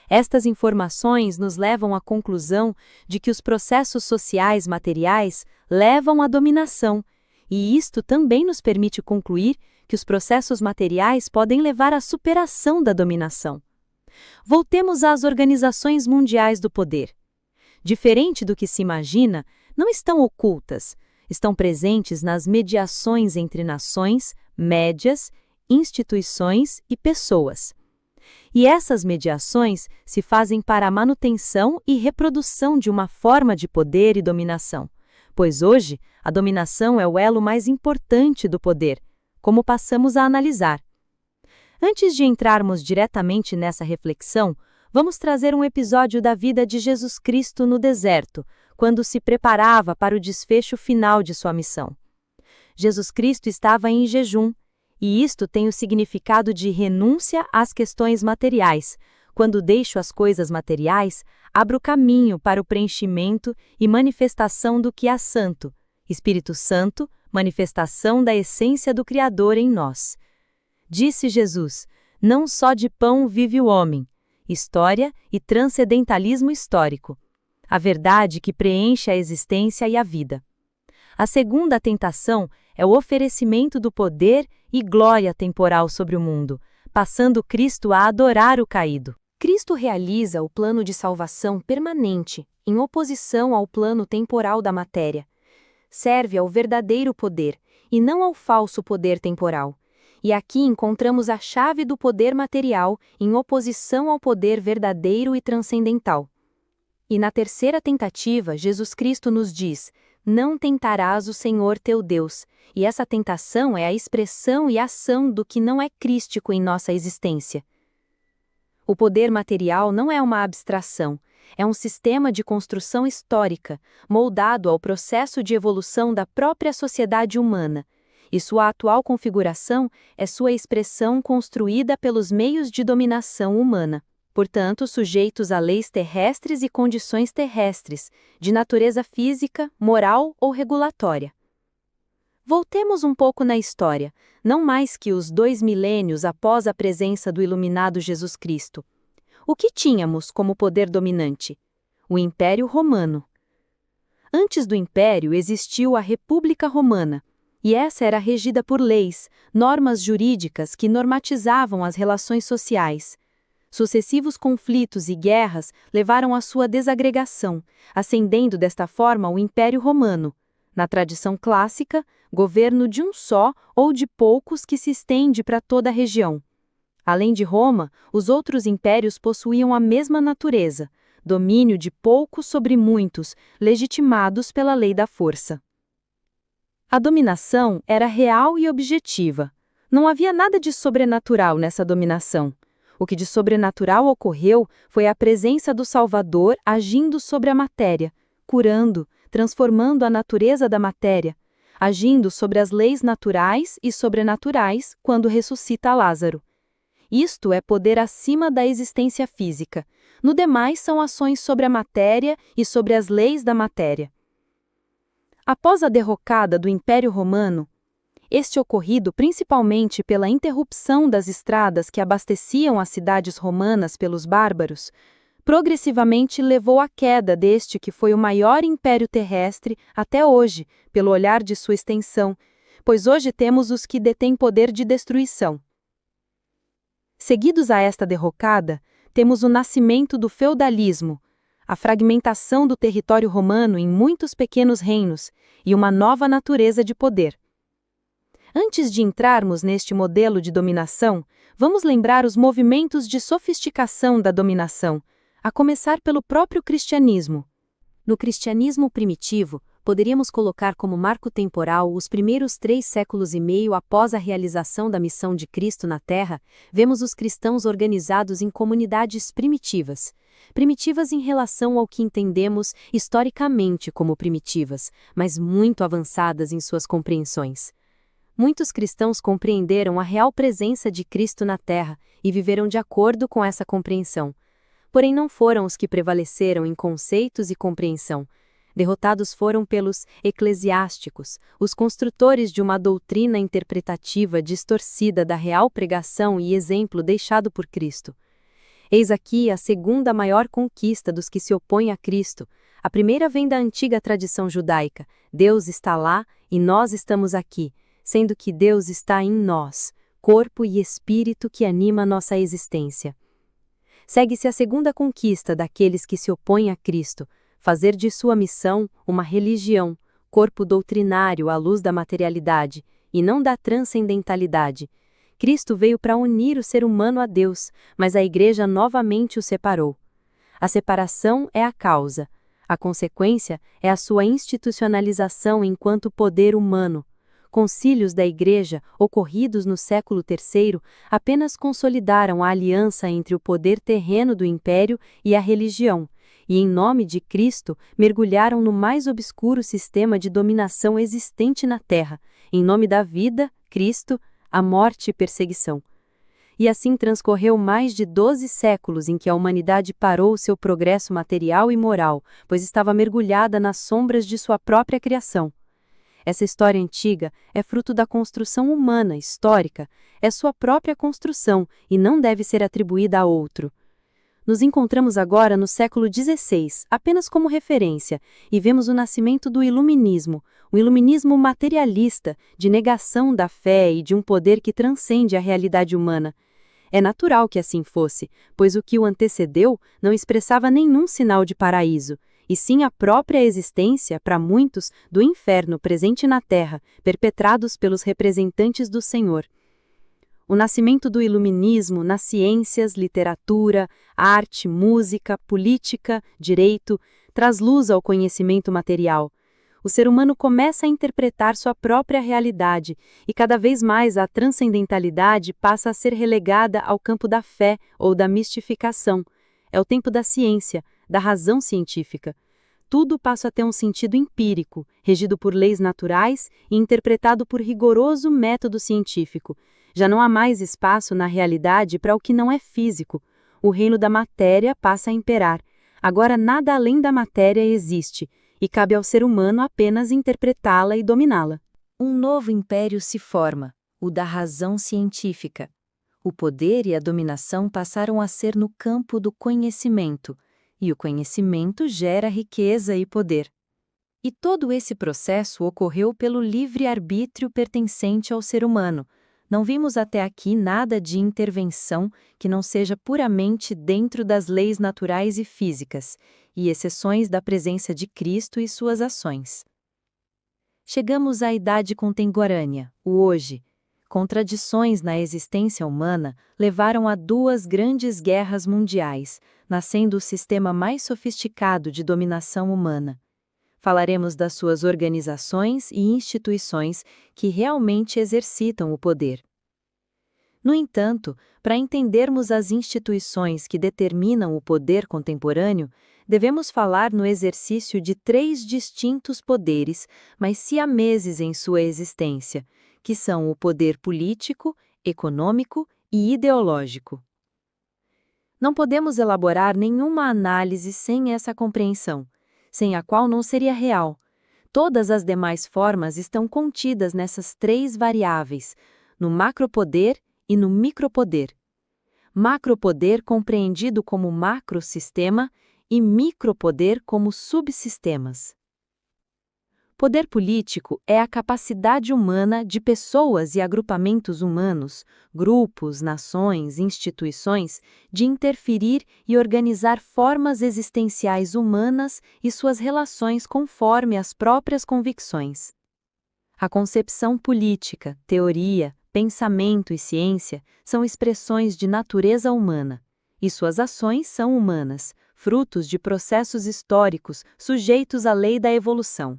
Speaker 1: Estas informações nos levam à conclusão de que os processos sociais materiais levam à dominação, e isto também nos permite concluir que os processos materiais podem levar à superação da dominação. Voltemos às organizações mundiais do poder. Diferente do que se imagina, não estão ocultas, estão presentes nas mediações entre nações, médias, instituições e pessoas. E essas mediações se fazem para a manutenção e reprodução de uma forma de poder e dominação, pois hoje a dominação é o elo mais importante do poder, como passamos a analisar. Antes de entrarmos diretamente nessa reflexão, vamos trazer um episódio da vida de Jesus Cristo no deserto, quando se preparava para o desfecho final de sua missão. Jesus Cristo estava em jejum, e isto tem o significado de renúncia às questões materiais. Quando deixo as coisas materiais, abro caminho para o preenchimento e manifestação do que é santo, Espírito Santo, manifestação da essência do Criador em nós. Disse Jesus: não só de pão vive o homem. História e transcendentalismo histórico. A verdade que preenche a existência e a vida. A segunda tentação é o oferecimento do poder e glória temporal sobre o mundo, passando Cristo a adorar o caído. Cristo realiza o plano de salvação permanente, em oposição ao plano temporal da matéria. Serve ao verdadeiro poder, e não ao falso poder temporal. E aqui encontramos a chave do poder material, em oposição ao poder verdadeiro e transcendental. E na terceira tentativa, Jesus Cristo nos diz: não tentarás o Senhor teu Deus, e essa tentação é a expressão e ação do que não é crístico em nossa existência. O poder material não é uma abstração, é um sistema de construção histórica, moldado ao processo de evolução da própria sociedade humana, e sua atual configuração é sua expressão construída pelos meios de dominação humana, portanto sujeitos a leis terrestres e condições terrestres, de natureza física, moral ou regulatória. Voltemos um pouco na história, não mais que os 2 milênios após a presença do iluminado Jesus Cristo. O que tínhamos como poder dominante? O Império Romano. Antes do Império existiu a República Romana, e essa era regida por leis, normas jurídicas que normatizavam as relações sociais. Sucessivos conflitos e guerras levaram à sua desagregação, ascendendo desta forma o Império Romano. Na tradição clássica, governo de um só ou de poucos que se estende para toda a região. Além de Roma, os outros impérios possuíam a mesma natureza, domínio de poucos sobre muitos, legitimados pela lei da força. A dominação era real e objetiva. Não havia nada de sobrenatural nessa dominação. O que de sobrenatural ocorreu foi a presença do Salvador agindo sobre a matéria, curando, transformando a natureza da matéria, agindo sobre as leis naturais e sobrenaturais quando ressuscita Lázaro. Isto é poder acima da existência física. No demais são ações sobre a matéria e sobre as leis da matéria. Após a derrocada do Império Romano, este ocorrido principalmente pela interrupção das estradas que abasteciam as cidades romanas pelos bárbaros, progressivamente levou à queda deste que foi o maior império terrestre até hoje, pelo olhar de sua extensão, pois hoje temos os que detêm poder de destruição. Seguidos a esta derrocada, temos o nascimento do feudalismo, a fragmentação do território romano em muitos pequenos reinos e uma nova natureza de poder. Antes de entrarmos neste modelo de dominação, vamos lembrar os movimentos de sofisticação da dominação, a começar pelo próprio cristianismo.
Speaker 2: No cristianismo primitivo, poderíamos colocar como marco temporal os primeiros 3 séculos e meio após a realização da missão de Cristo na Terra. Vemos os cristãos organizados em comunidades primitivas. Primitivas em relação ao que entendemos historicamente como primitivas, mas muito avançadas em suas compreensões. Muitos cristãos compreenderam a real presença de Cristo na Terra e viveram de acordo com essa compreensão. Porém, não foram os que prevaleceram em conceitos e compreensão. Derrotados foram pelos eclesiásticos, os construtores de uma doutrina interpretativa distorcida da real pregação e exemplo deixado por Cristo. Eis aqui a segunda maior conquista dos que se opõem a Cristo. A primeira vem da antiga tradição judaica: Deus está lá e nós estamos aqui, sendo que Deus está em nós, corpo e espírito que anima nossa existência. Segue-se a segunda conquista daqueles que se opõem a Cristo: fazer de sua missão uma religião, corpo doutrinário à luz da materialidade, e não da transcendentalidade. Cristo veio para unir o ser humano a Deus, mas a Igreja novamente o separou. A separação é a causa. A consequência é a sua institucionalização enquanto poder humano. Concílios da Igreja, ocorridos no século III, apenas consolidaram a aliança entre o poder terreno do império e a religião, e, em nome de Cristo, mergulharam no mais obscuro sistema de dominação existente na Terra, em nome da vida, Cristo, a morte e perseguição. E assim transcorreu mais de 12 séculos em que a humanidade parou seu progresso material e moral, pois estava mergulhada nas sombras de sua própria criação. Essa história antiga é fruto da construção humana, histórica, é sua própria construção e não deve ser atribuída a outro. Nos encontramos agora no século XVI, apenas como referência, e vemos o nascimento do iluminismo, o iluminismo materialista, de negação da fé e de um poder que transcende a realidade humana. É natural que assim fosse, pois o que o antecedeu não expressava nenhum sinal de paraíso, e sim a própria existência, para muitos, do inferno presente na Terra, perpetrados pelos representantes do Senhor. O nascimento do iluminismo nas ciências, literatura, arte, música, política, direito, traz luz ao conhecimento material. O ser humano começa a interpretar sua própria realidade, e cada vez mais a transcendentalidade passa a ser relegada ao campo da fé ou da mistificação. É o tempo da ciência, da razão científica. Tudo passa a ter um sentido empírico, regido por leis naturais e interpretado por rigoroso método científico. Já não há mais espaço na realidade para o que não é físico. O reino da matéria passa a imperar. Agora nada além da matéria existe, e cabe ao ser humano apenas interpretá-la e dominá-la.
Speaker 1: Um novo império se forma, o da razão científica. O poder e a dominação passaram a ser no campo do conhecimento, e o conhecimento gera riqueza e poder. E todo esse processo ocorreu pelo livre-arbítrio pertencente ao ser humano. Não vimos até aqui nada de intervenção que não seja puramente dentro das leis naturais e físicas, e exceções da presença de Cristo e suas ações. Chegamos à Idade Contemporânea, o hoje. Contradições na existência humana levaram a duas grandes guerras mundiais, nascendo o sistema mais sofisticado de dominação humana. Falaremos das suas organizações e instituições que realmente exercitam o poder. No entanto, para entendermos as instituições que determinam o poder contemporâneo, devemos falar no exercício de três distintos poderes, mas siameses em sua existência, que são o poder político, econômico e ideológico. Não podemos elaborar nenhuma análise sem essa compreensão, sem a qual não seria real. Todas as demais formas estão contidas nessas três variáveis, no macropoder e no micropoder. Macropoder compreendido como macrosistema e micropoder como subsistemas. Poder político é a capacidade humana de pessoas e agrupamentos humanos, grupos, nações, instituições, de interferir e organizar formas existenciais humanas e suas relações conforme as próprias convicções. A concepção política, teoria, pensamento e ciência são expressões de natureza humana, e suas ações são humanas, frutos de processos históricos sujeitos à lei da evolução.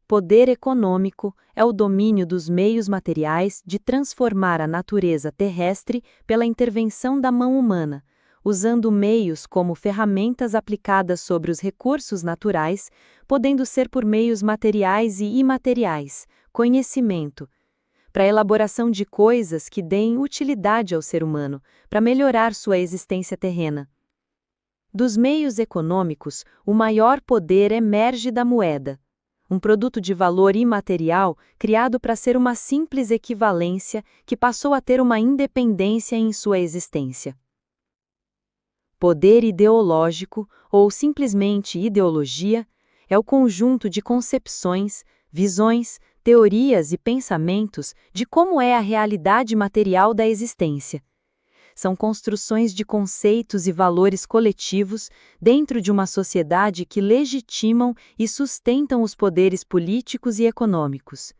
Speaker 1: Poder econômico é o domínio dos meios materiais de transformar a natureza terrestre pela intervenção da mão humana, usando meios como ferramentas aplicadas sobre os recursos naturais, podendo ser por meios materiais e imateriais, conhecimento, para a elaboração de coisas que deem utilidade ao ser humano, para melhorar sua existência terrena. Dos meios econômicos, o maior poder emerge da moeda, um produto de valor imaterial criado para ser uma simples equivalência que passou a ter uma independência em sua existência. Poder ideológico, ou simplesmente ideologia, é o conjunto de concepções, visões, teorias e pensamentos de como é a realidade material da existência. São construções de conceitos e valores coletivos dentro de uma sociedade que legitimam e sustentam os poderes políticos e econômicos.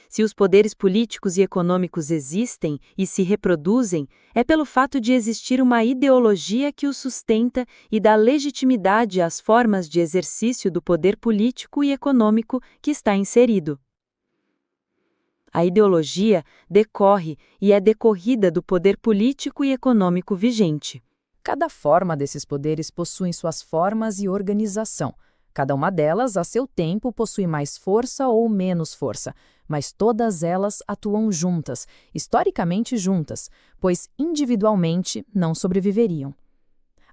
Speaker 1: Se os poderes políticos e econômicos existem e se reproduzem, é pelo fato de existir uma ideologia que os sustenta e dá legitimidade às formas de exercício do poder político e econômico que está inserido. A ideologia decorre e é decorrida do poder político e econômico vigente.
Speaker 3: Cada forma desses poderes possui suas formas e organização. Cada uma delas, a seu tempo, possui mais força ou menos força, mas todas elas atuam juntas, historicamente juntas, pois individualmente não sobreviveriam.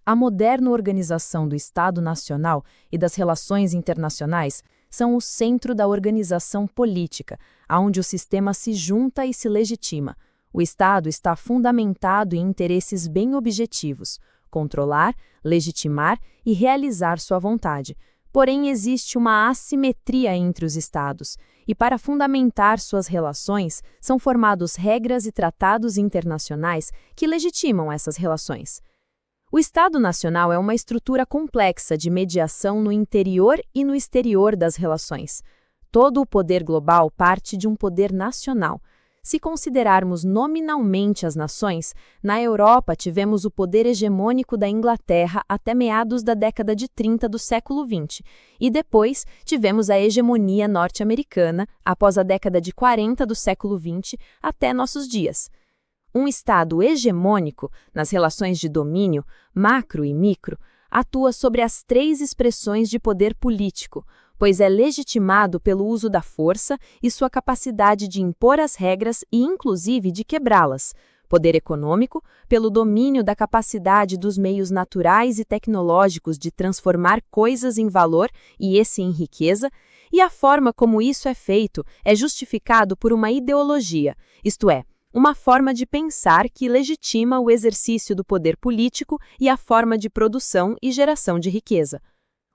Speaker 3: A moderna organização do Estado Nacional e das relações internacionais são o centro da organização política, onde o sistema se junta e se legitima. O Estado está fundamentado em interesses bem objetivos: controlar, legitimar e realizar sua vontade. Porém, existe uma assimetria entre os Estados, e para fundamentar suas relações, são formados regras e tratados internacionais que legitimam essas relações. O Estado Nacional é uma estrutura complexa de mediação no interior e no exterior das relações. Todo o poder global parte de um poder nacional. Se considerarmos nominalmente as nações, na Europa tivemos o poder hegemônico da Inglaterra até meados da década de 30 do século XX, e depois tivemos a hegemonia norte-americana após a década de 40 do século XX até nossos dias. Um Estado hegemônico, nas relações de domínio, macro e micro, atua sobre as três expressões de poder político, pois é legitimado pelo uso da força e sua capacidade de impor as regras e, inclusive, de quebrá-las. Poder econômico, pelo domínio da capacidade dos meios naturais e tecnológicos de transformar coisas em valor e esse em riqueza, e a forma como isso é feito é justificado por uma ideologia, isto é, uma forma de pensar que legitima o exercício do poder político e a forma de produção e geração de riqueza.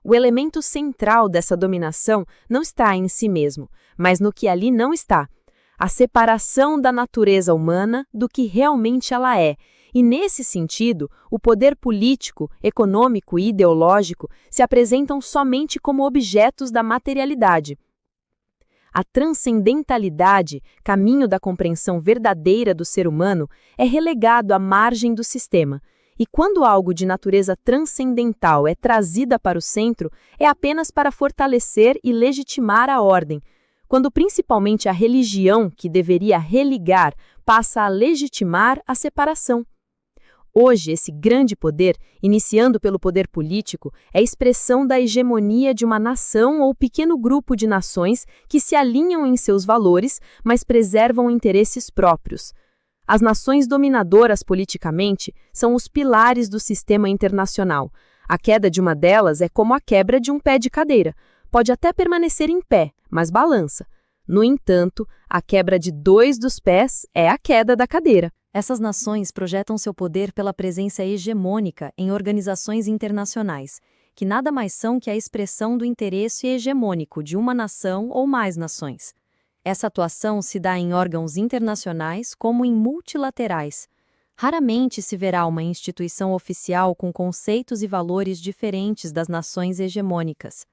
Speaker 3: O elemento central dessa dominação não está em si mesmo, mas no que ali não está: a separação da natureza humana do que realmente ela é. E, nesse sentido, o poder político, econômico e ideológico se apresentam somente como objetos da materialidade. A transcendentalidade, caminho da compreensão verdadeira do ser humano, é relegado à margem do sistema. E quando algo de natureza transcendental é trazida para o centro, é apenas para fortalecer e legitimar a ordem, quando principalmente a religião, que deveria religar, passa a legitimar a separação. Hoje, esse grande poder, iniciando pelo poder político, é expressão da hegemonia de uma nação ou pequeno grupo de nações que se alinham em seus valores, mas preservam interesses próprios. As nações dominadoras politicamente são os pilares do sistema internacional. A queda de uma delas é como a quebra de um pé de cadeira. Pode até permanecer em pé, mas balança. No entanto, a quebra de 2 dos pés é a queda da cadeira.
Speaker 1: Essas nações projetam seu poder pela presença hegemônica em organizações internacionais, que nada mais são que a expressão do interesse hegemônico de uma nação ou mais nações. Essa atuação se dá em órgãos internacionais como em multilaterais. Raramente se verá uma instituição oficial com conceitos e valores diferentes das nações hegemônicas.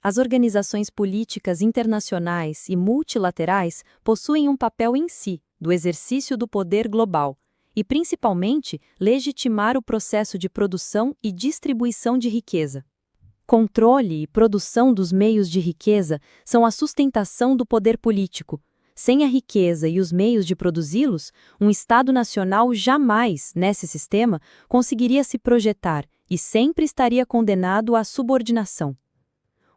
Speaker 1: As organizações políticas internacionais e multilaterais possuem um papel em si, do exercício do poder global, e principalmente legitimar o processo de produção e distribuição de riqueza. Controle e produção dos meios de riqueza são a sustentação do poder político. Sem a riqueza e os meios de produzi-los, um Estado nacional jamais, nesse sistema, conseguiria se projetar e sempre estaria condenado à subordinação.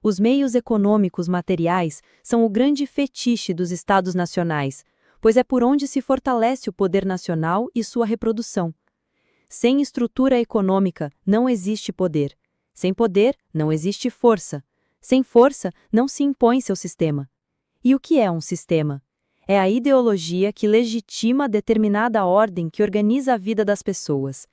Speaker 1: Os meios econômicos materiais são o grande fetiche dos Estados nacionais, pois é por onde se fortalece o poder nacional e sua reprodução. Sem estrutura econômica, não existe poder. Sem poder, não existe força. Sem força, não se impõe seu sistema. E o que é um sistema? É a ideologia que legitima determinada ordem que organiza a vida das pessoas.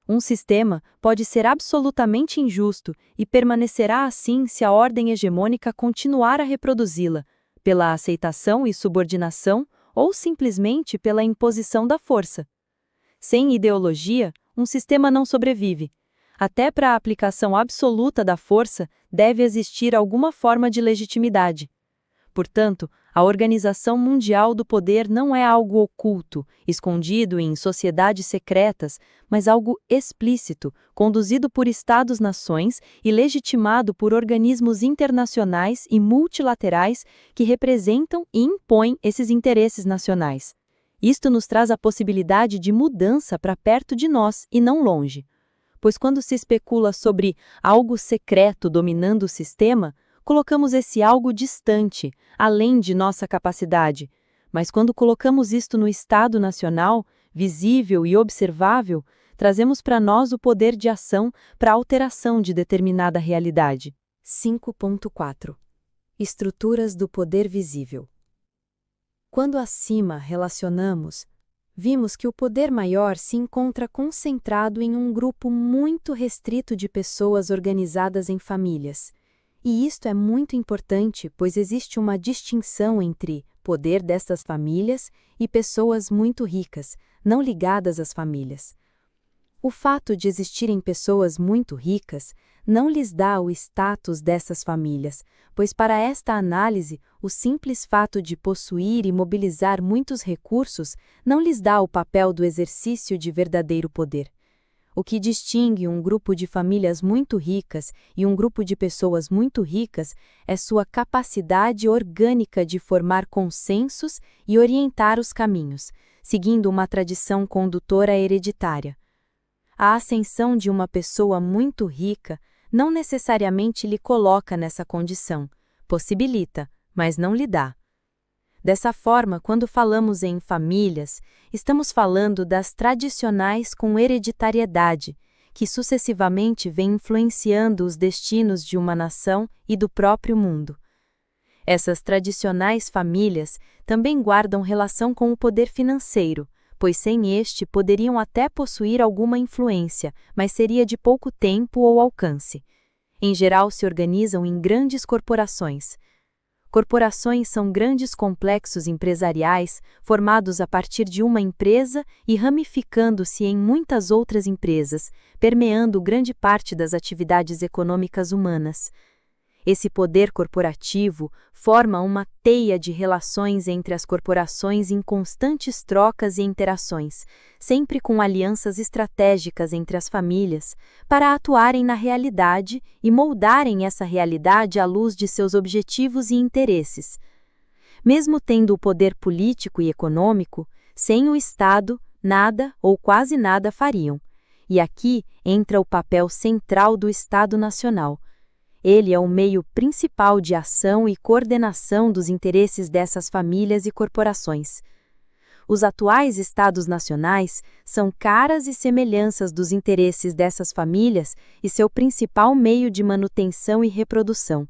Speaker 1: Um sistema pode ser absolutamente injusto e permanecerá assim se a ordem hegemônica continuar a reproduzi-la, pela aceitação e subordinação ou simplesmente pela imposição da força. Sem ideologia, um sistema não sobrevive. Até para a aplicação absoluta da força, deve existir alguma forma de legitimidade. Portanto, a Organização Mundial do Poder não é algo oculto, escondido em sociedades secretas, mas algo explícito, conduzido por Estados-nações e legitimado por organismos internacionais e multilaterais que representam e impõem esses interesses nacionais. Isto nos traz a possibilidade de mudança para perto de nós e não longe. Pois quando se especula sobre algo secreto dominando o sistema, colocamos esse algo distante, além de nossa capacidade. Mas quando colocamos isto no Estado nacional, visível e observável, trazemos para nós o poder de ação para a alteração de determinada realidade. 5.4 Estruturas do poder visível. Quando acima relacionamos, vimos que o poder maior se encontra concentrado em um grupo muito restrito de pessoas organizadas em famílias. E isto é muito importante, pois existe uma distinção entre poder destas famílias e pessoas muito ricas, não ligadas às famílias. O fato de existirem pessoas muito ricas não lhes dá o status dessas famílias, pois para esta análise, o simples fato de possuir e mobilizar muitos recursos não lhes dá o papel do exercício de verdadeiro poder. O que distingue um grupo de famílias muito ricas e um grupo de pessoas muito ricas é sua capacidade orgânica de formar consensos e orientar os caminhos, seguindo uma tradição condutora hereditária. A ascensão de uma pessoa muito rica não necessariamente lhe coloca nessa condição, possibilita, mas não lhe dá. Dessa forma, quando falamos em famílias, estamos falando das tradicionais com hereditariedade, que sucessivamente vêm influenciando os destinos de uma nação e do próprio mundo.
Speaker 3: Essas tradicionais famílias também guardam relação com o poder financeiro, pois sem este poderiam até possuir alguma influência, mas seria de pouco tempo ou alcance. Em geral, se organizam em grandes corporações. Corporações são grandes complexos empresariais formados a partir de uma empresa e ramificando-se em muitas outras empresas, permeando grande parte das atividades econômicas humanas. Esse poder corporativo forma uma teia de relações entre as corporações em constantes trocas e interações, sempre com alianças estratégicas entre as famílias, para atuarem na realidade e moldarem essa realidade à luz de seus objetivos e interesses. Mesmo tendo o poder político e econômico, sem o Estado, nada ou quase nada fariam. E aqui entra o papel central do Estado Nacional. Ele é o meio principal de ação e coordenação dos interesses dessas famílias e corporações. Os atuais Estados nacionais são caras e semelhanças dos interesses dessas famílias e seu principal meio de manutenção e reprodução.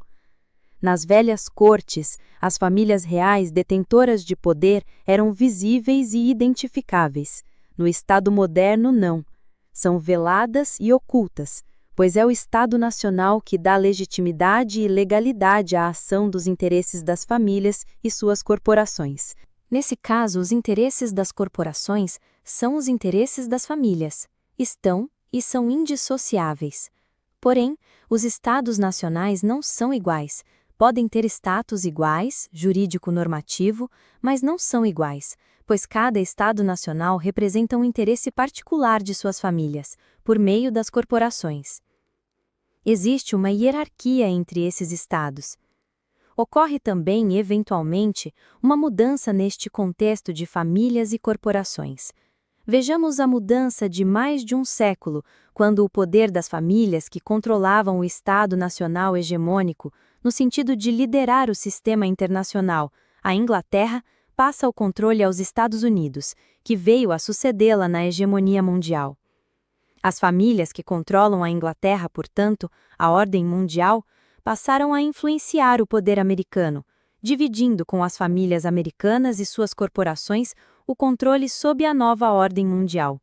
Speaker 3: Nas velhas cortes, as famílias reais detentoras de poder eram visíveis e identificáveis. No Estado moderno, não. São veladas e ocultas, pois é o Estado Nacional que dá legitimidade e legalidade à ação dos interesses das famílias e suas corporações.
Speaker 1: Nesse caso, os interesses das corporações são os interesses das famílias. Estão e são indissociáveis. Porém, os Estados nacionais não são iguais. Podem ter status iguais, jurídico-normativo, mas não são iguais, pois cada Estado nacional representa um interesse particular de suas famílias, por meio das corporações. Existe uma hierarquia entre esses estados. Ocorre também, eventualmente, uma mudança neste contexto de famílias e corporações. Vejamos a mudança de mais de um século, quando o poder das famílias que controlavam o Estado nacional hegemônico, no sentido de liderar o sistema internacional, a Inglaterra, passa o controle aos Estados Unidos, que veio a sucedê-la na hegemonia mundial. As famílias que controlam a Inglaterra, portanto, a ordem mundial, passaram a influenciar o poder americano, dividindo com as famílias americanas e suas corporações o controle sob a nova ordem mundial.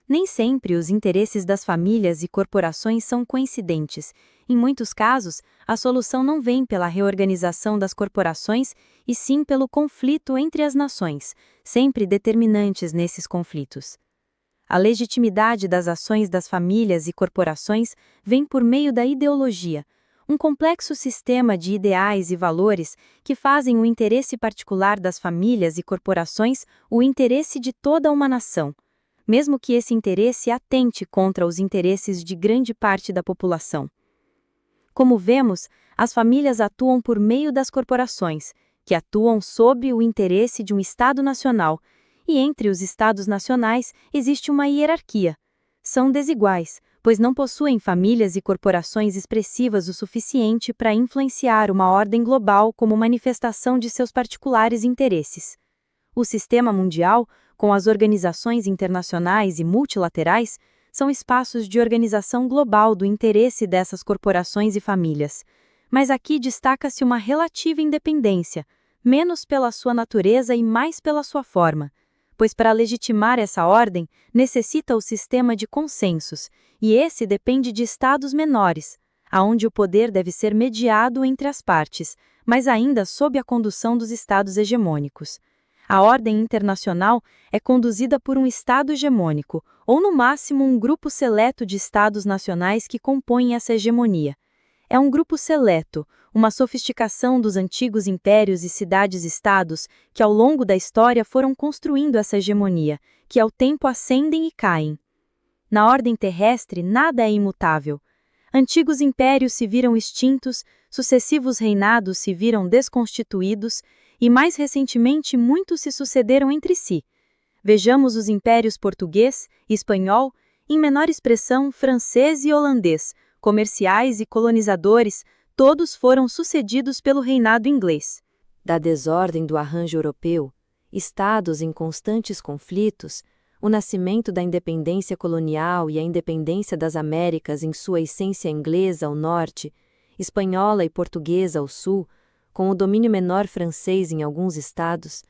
Speaker 1: Nem sempre os interesses das famílias e corporações são coincidentes. Em muitos casos, a solução não vem pela reorganização das corporações, e sim pelo conflito entre as nações, sempre determinantes nesses conflitos. A legitimidade das ações das famílias e corporações vem por meio da ideologia, um complexo sistema de ideais e valores que fazem o interesse particular das famílias e corporações o interesse de toda uma nação, mesmo que esse interesse atente contra os interesses de grande parte da população. Como vemos, as famílias atuam por meio das corporações, que atuam sob o interesse de um Estado nacional, e entre os Estados nacionais existe uma hierarquia. São desiguais, pois não possuem famílias e corporações expressivas o suficiente para influenciar uma ordem global como manifestação de seus particulares interesses. O sistema mundial, com as organizações internacionais e multilaterais, são espaços de organização global do interesse dessas corporações e famílias. Mas aqui destaca-se uma relativa independência, menos pela sua natureza e mais pela sua forma, pois para legitimar essa ordem necessita o sistema de consensos, e esse depende de estados menores, aonde o poder deve ser mediado entre as partes, mas ainda sob a condução dos estados hegemônicos. A ordem internacional é conduzida por um Estado hegemônico, ou no máximo um grupo seleto de Estados nacionais que compõem essa hegemonia. É um grupo seleto, uma sofisticação dos antigos impérios e cidades-estados que ao longo da história foram construindo essa hegemonia, que ao tempo ascendem e caem. Na ordem terrestre, nada é imutável. Antigos impérios se viram extintos, sucessivos reinados se viram desconstituídos, e mais recentemente muitos se sucederam entre si. Vejamos os impérios português, espanhol, em menor expressão francês e holandês, comerciais e colonizadores, todos foram sucedidos pelo reinado inglês.
Speaker 2: Da desordem do arranjo europeu, estados em constantes conflitos, o nascimento da independência colonial e a independência das Américas em sua essência inglesa ao norte, espanhola e portuguesa ao sul, com o domínio menor francês em alguns estados.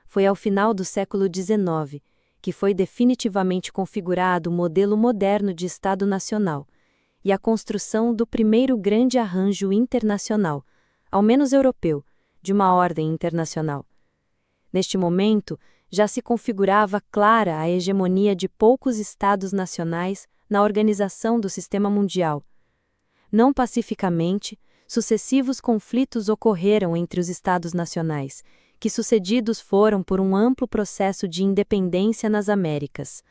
Speaker 2: Foi ao final do século XIX que foi definitivamente configurado o modelo moderno de Estado Nacional e a construção do primeiro grande arranjo internacional, ao menos europeu, de uma ordem internacional. Neste momento, já se configurava clara a hegemonia de poucos Estados nacionais na organização do sistema mundial. Não pacificamente, sucessivos conflitos ocorreram entre os Estados nacionais, que sucedidos foram por um amplo processo de independência nas Américas,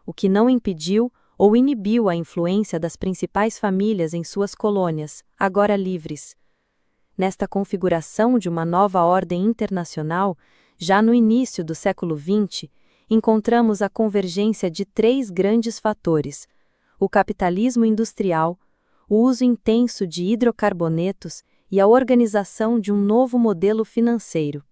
Speaker 2: o que não impediu ou inibiu a influência das principais famílias em suas colônias, agora livres. Nesta configuração de uma nova ordem internacional, já no início do século XX, encontramos a convergência de três grandes fatores: o capitalismo industrial, o uso intenso de hidrocarbonetos e a organização de um novo modelo financeiro.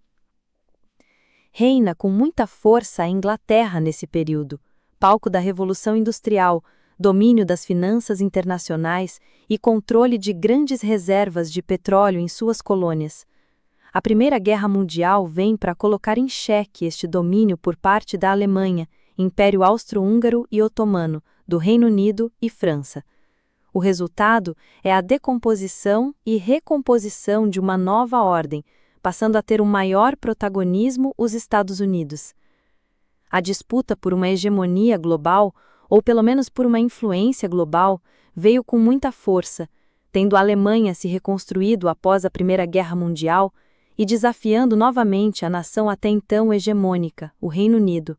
Speaker 2: Reina com muita força a Inglaterra nesse período, palco da Revolução Industrial, domínio das finanças internacionais e controle de grandes reservas de petróleo em suas colônias. A Primeira Guerra Mundial vem para colocar em xeque este domínio por parte da Alemanha, Império Austro-Húngaro e Otomano, do Reino Unido e França. O resultado é a decomposição e recomposição de uma nova ordem, passando a ter um maior protagonismo os Estados Unidos. A disputa por uma hegemonia global, ou pelo menos por uma influência global, veio com muita força, tendo a Alemanha se reconstruído após a Primeira Guerra Mundial e desafiando novamente a nação até então hegemônica, o Reino Unido.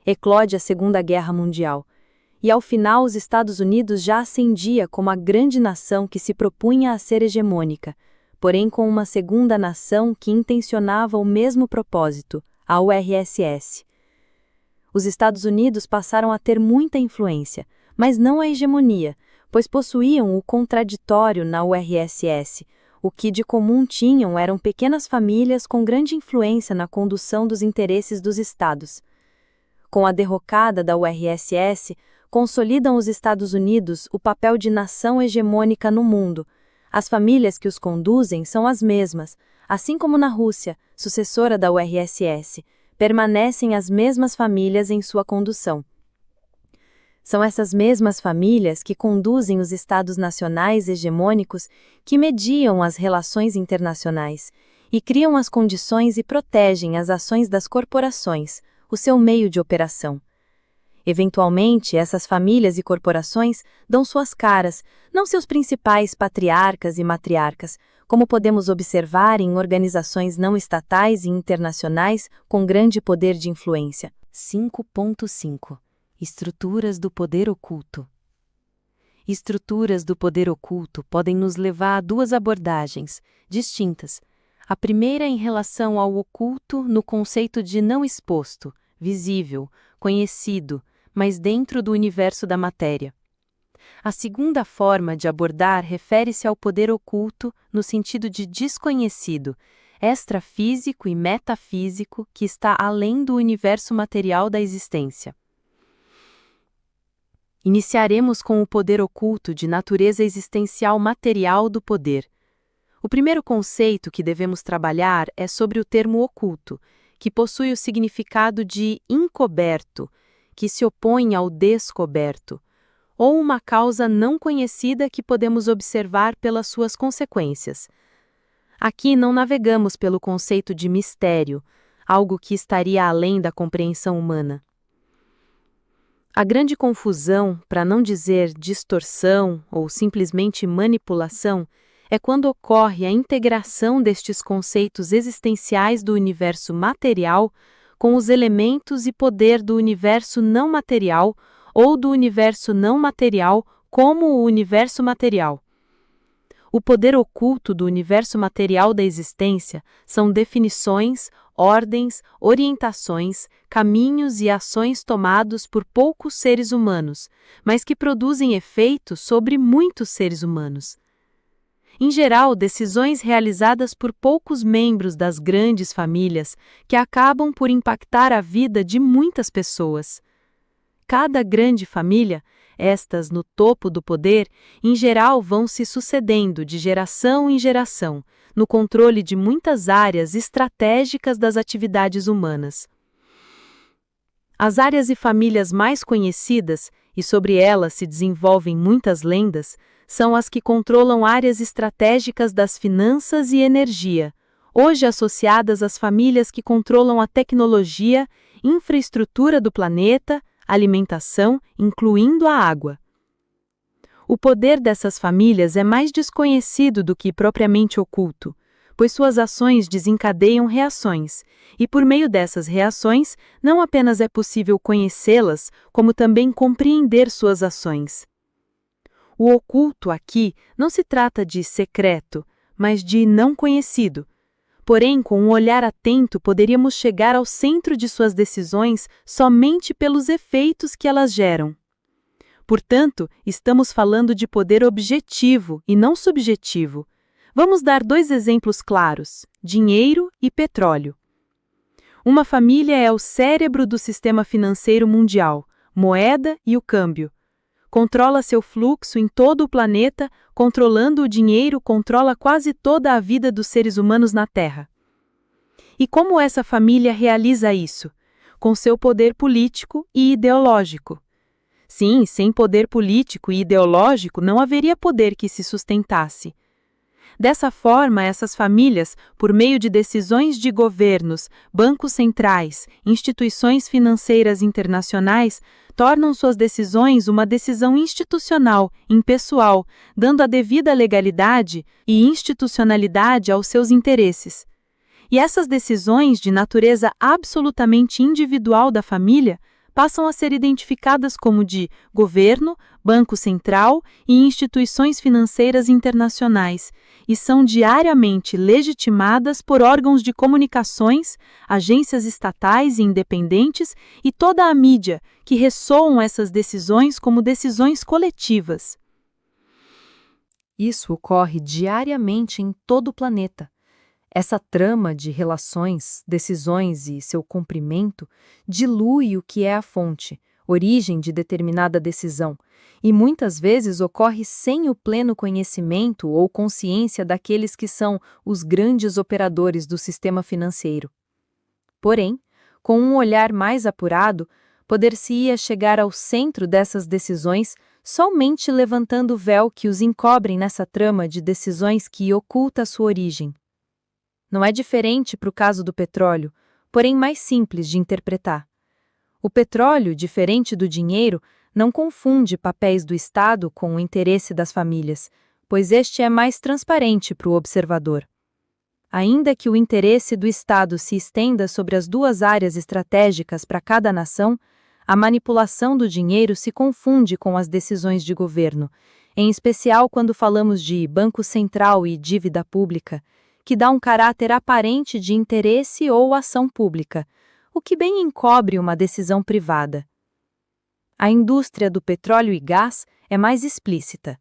Speaker 2: Eclode a Segunda Guerra Mundial, e ao final os Estados Unidos já ascendia como a grande nação que se propunha a ser hegemônica, porém com uma segunda nação que intencionava o mesmo propósito, a URSS. Os Estados Unidos passaram a ter muita influência, mas não a hegemonia, pois possuíam o contraditório na URSS. O que de comum tinham eram pequenas famílias com grande influência na condução dos interesses dos estados. Com a derrocada da URSS, consolidam os Estados Unidos o papel de nação hegemônica no mundo. As famílias que os conduzem são as mesmas, assim como na Rússia, sucessora da URSS, permanecem as mesmas famílias em sua condução. São essas mesmas famílias que conduzem os estados nacionais hegemônicos que mediam as relações internacionais e criam as condições e protegem as ações das corporações, o seu meio de operação. Eventualmente, essas famílias e corporações dão suas caras, não seus principais patriarcas e matriarcas, como podemos observar em organizações não estatais e internacionais com grande poder de influência.
Speaker 3: 5.5 Estruturas do poder oculto. Estruturas do poder oculto podem nos levar a duas abordagens distintas. A primeira em relação ao oculto no conceito de não exposto, visível, conhecido, mas dentro do universo da matéria. A segunda forma de abordar refere-se ao poder oculto no sentido de desconhecido, extrafísico e metafísico que está além do universo material da existência. Iniciaremos com o poder oculto de natureza existencial material do poder. O primeiro conceito que devemos trabalhar é sobre o termo oculto, que possui o significado de encoberto, que se opõe ao descoberto, ou uma causa não conhecida que podemos observar pelas suas consequências. Aqui não navegamos pelo conceito de mistério, algo que estaria além da compreensão humana. A grande confusão, para não dizer distorção ou simplesmente manipulação, é quando ocorre a integração destes conceitos existenciais do universo material com os elementos e poder do universo não material ou do universo não material como o universo material. O poder oculto do universo material da existência são definições, ordens, orientações, caminhos e ações tomados por poucos seres humanos, mas que produzem efeitos sobre muitos seres humanos. Em geral, decisões realizadas por poucos membros das grandes famílias que acabam por impactar a vida de muitas pessoas. Cada grande família estas no topo do poder, em geral vão se sucedendo de geração em geração, no controle de muitas áreas estratégicas das atividades humanas. As áreas e famílias mais conhecidas, e sobre elas se desenvolvem muitas lendas, são as que controlam áreas estratégicas das finanças e energia, hoje associadas às famílias que controlam a tecnologia, infraestrutura do planeta, alimentação, incluindo a água. O poder dessas famílias é mais desconhecido do que propriamente oculto, pois suas ações desencadeiam reações, e por meio dessas reações, não apenas é possível conhecê-las, como também compreender suas ações. O oculto aqui não se trata de secreto, mas de não conhecido. Porém, com um olhar atento, poderíamos chegar ao centro de suas decisões somente pelos efeitos que elas geram. Portanto, estamos falando de poder objetivo e não subjetivo. Vamos dar 2 exemplos claros: dinheiro e petróleo. Uma família é o cérebro do sistema financeiro mundial, moeda e o câmbio. Controla seu fluxo em todo o planeta, controlando o dinheiro, controla quase toda a vida dos seres humanos na Terra. E como essa família realiza isso? Com seu poder político e ideológico. Sim, sem poder político e ideológico não haveria poder que se sustentasse. Dessa forma, essas famílias, por meio de decisões de governos, bancos centrais, instituições financeiras internacionais, tornam suas decisões uma decisão institucional, impessoal, dando a devida legalidade e institucionalidade aos seus interesses. E essas decisões de natureza absolutamente individual da família passam a ser identificadas como de governo, banco central e instituições financeiras internacionais, e são diariamente legitimadas por órgãos de comunicações, agências estatais e independentes e toda a mídia, que ressoam essas decisões como decisões coletivas.
Speaker 1: Isso ocorre diariamente em todo o planeta. Essa trama de relações, decisões e seu cumprimento dilui o que é a fonte, origem de determinada decisão, e muitas vezes ocorre sem o pleno conhecimento ou consciência daqueles que são os grandes operadores do sistema financeiro. Porém, com um olhar mais apurado, poder-se-ia chegar ao centro dessas decisões somente levantando o véu que os encobrem nessa trama de decisões que oculta sua origem. Não é diferente para o caso do petróleo, porém mais simples de interpretar. O petróleo, diferente do dinheiro, não confunde papéis do Estado com o interesse das famílias, pois este é mais transparente para o observador. Ainda que o interesse do Estado se estenda sobre as 2 áreas estratégicas para cada nação, a manipulação do dinheiro se confunde com as decisões de governo, em especial quando falamos de Banco Central e dívida pública, que dá um caráter aparente de interesse ou ação pública, o que bem encobre uma decisão privada. A indústria do petróleo e gás é mais explícita.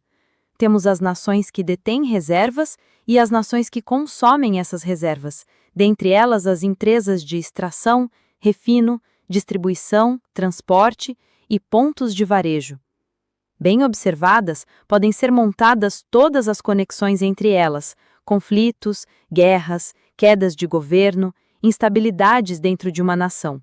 Speaker 1: Temos as nações que detêm reservas e as nações que consomem essas reservas, dentre elas as empresas de extração, refino, distribuição, transporte e pontos de varejo. Bem observadas, podem ser montadas todas as conexões entre elas, conflitos, guerras, quedas de governo, instabilidades dentro de uma nação.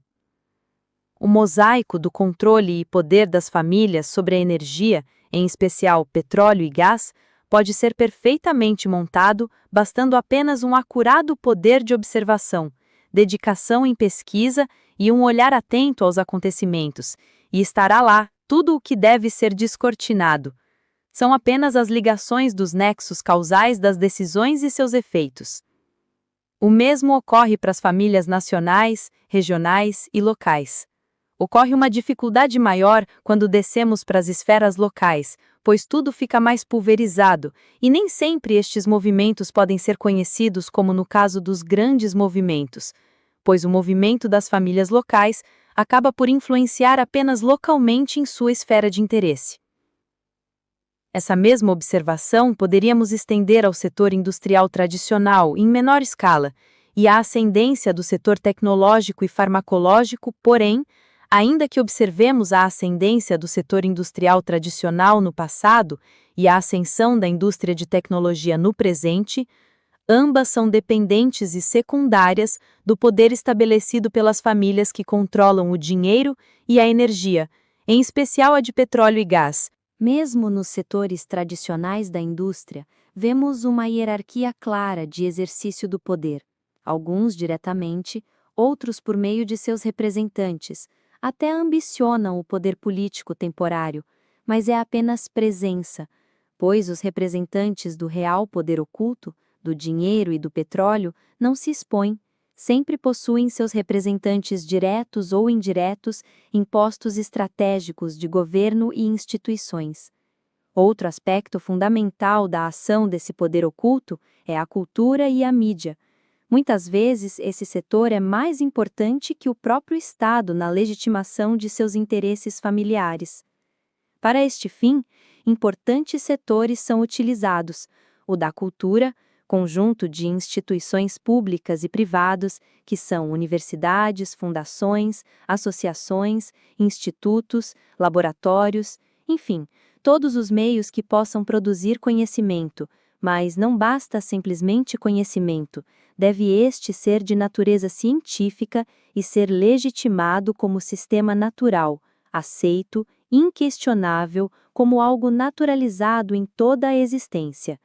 Speaker 1: O mosaico do controle e poder das famílias sobre a energia, em especial petróleo e gás, pode ser perfeitamente montado bastando apenas um acurado poder de observação, dedicação em pesquisa e um olhar atento aos acontecimentos, e estará lá tudo o que deve ser descortinado. São apenas as ligações dos nexos causais das decisões e seus efeitos. O mesmo ocorre para as famílias nacionais, regionais e locais. Ocorre uma dificuldade maior quando descemos para as esferas locais, pois tudo fica mais pulverizado, e nem sempre estes movimentos podem ser conhecidos como no caso dos grandes movimentos, pois o movimento das famílias locais acaba por influenciar apenas localmente em sua esfera de interesse. Essa mesma observação poderíamos estender ao setor industrial tradicional em menor escala, e à ascendência do setor tecnológico e farmacológico, porém,
Speaker 3: Ainda que observemos a ascendência do setor industrial tradicional no passado e a ascensão da indústria de tecnologia no presente, ambas são dependentes e secundárias do poder estabelecido pelas famílias que controlam o dinheiro e a energia, em especial a de petróleo e gás.
Speaker 2: Mesmo nos setores tradicionais da indústria, vemos uma hierarquia clara de exercício do poder, alguns diretamente, outros por meio de seus representantes. Até ambicionam o poder político temporário, mas é apenas presença, pois os representantes do real poder oculto, do dinheiro e do petróleo, não se expõem, sempre possuem seus representantes diretos ou indiretos em postos estratégicos de governo e instituições. Outro aspecto fundamental da ação desse poder oculto é a cultura e a mídia. Muitas vezes, esse setor é mais importante que o próprio Estado na legitimação de seus interesses familiares. Para este fim, importantes setores são utilizados: o da cultura, conjunto de instituições públicas e privadas, que são universidades, fundações, associações, institutos, laboratórios, enfim, todos os meios que possam produzir conhecimento. Mas não basta simplesmente conhecimento, deve este ser de natureza científica e ser legitimado como sistema natural, aceito, inquestionável, como algo naturalizado em toda a existência.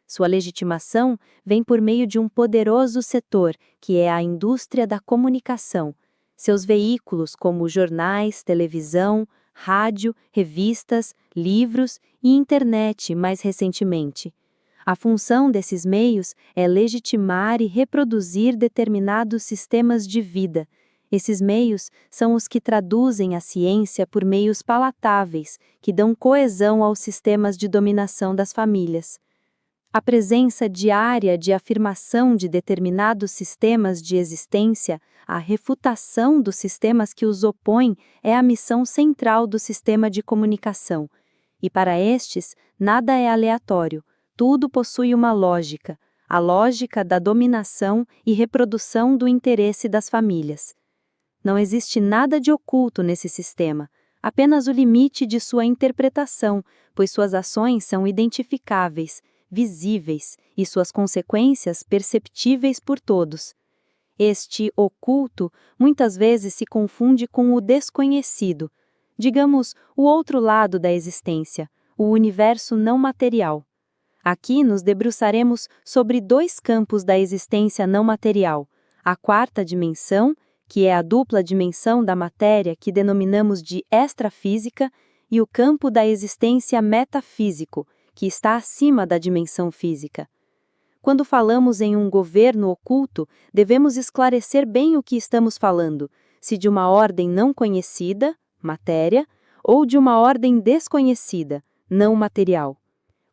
Speaker 2: Sua legitimação vem por meio de um poderoso setor, que é a indústria da comunicação. Seus veículos como jornais, televisão, rádio, revistas, livros e internet mais recentemente. A função desses meios é legitimar e reproduzir determinados sistemas de vida. Esses meios são os que traduzem a ciência por meios palatáveis, que dão coesão aos sistemas de dominação das famílias. A presença diária de afirmação de determinados sistemas de existência, a refutação dos sistemas que os opõem, é a missão central do sistema de comunicação. E para estes, nada é aleatório. Tudo possui uma lógica, a lógica da dominação e reprodução do interesse das famílias. Não existe nada de oculto nesse sistema, apenas o limite de sua interpretação, pois suas ações são identificáveis, visíveis e suas consequências perceptíveis por todos. Este oculto muitas vezes se confunde com o desconhecido, digamos, o outro lado da existência, o universo não material. Aqui nos debruçaremos sobre dois campos da existência não material: a quarta dimensão, que é a dupla dimensão da matéria que denominamos de extrafísica, e o campo da existência metafísico, que está acima da dimensão física. Quando falamos em um governo oculto, devemos esclarecer bem o que estamos falando, se de uma ordem não conhecida, matéria, ou de uma ordem desconhecida, não material.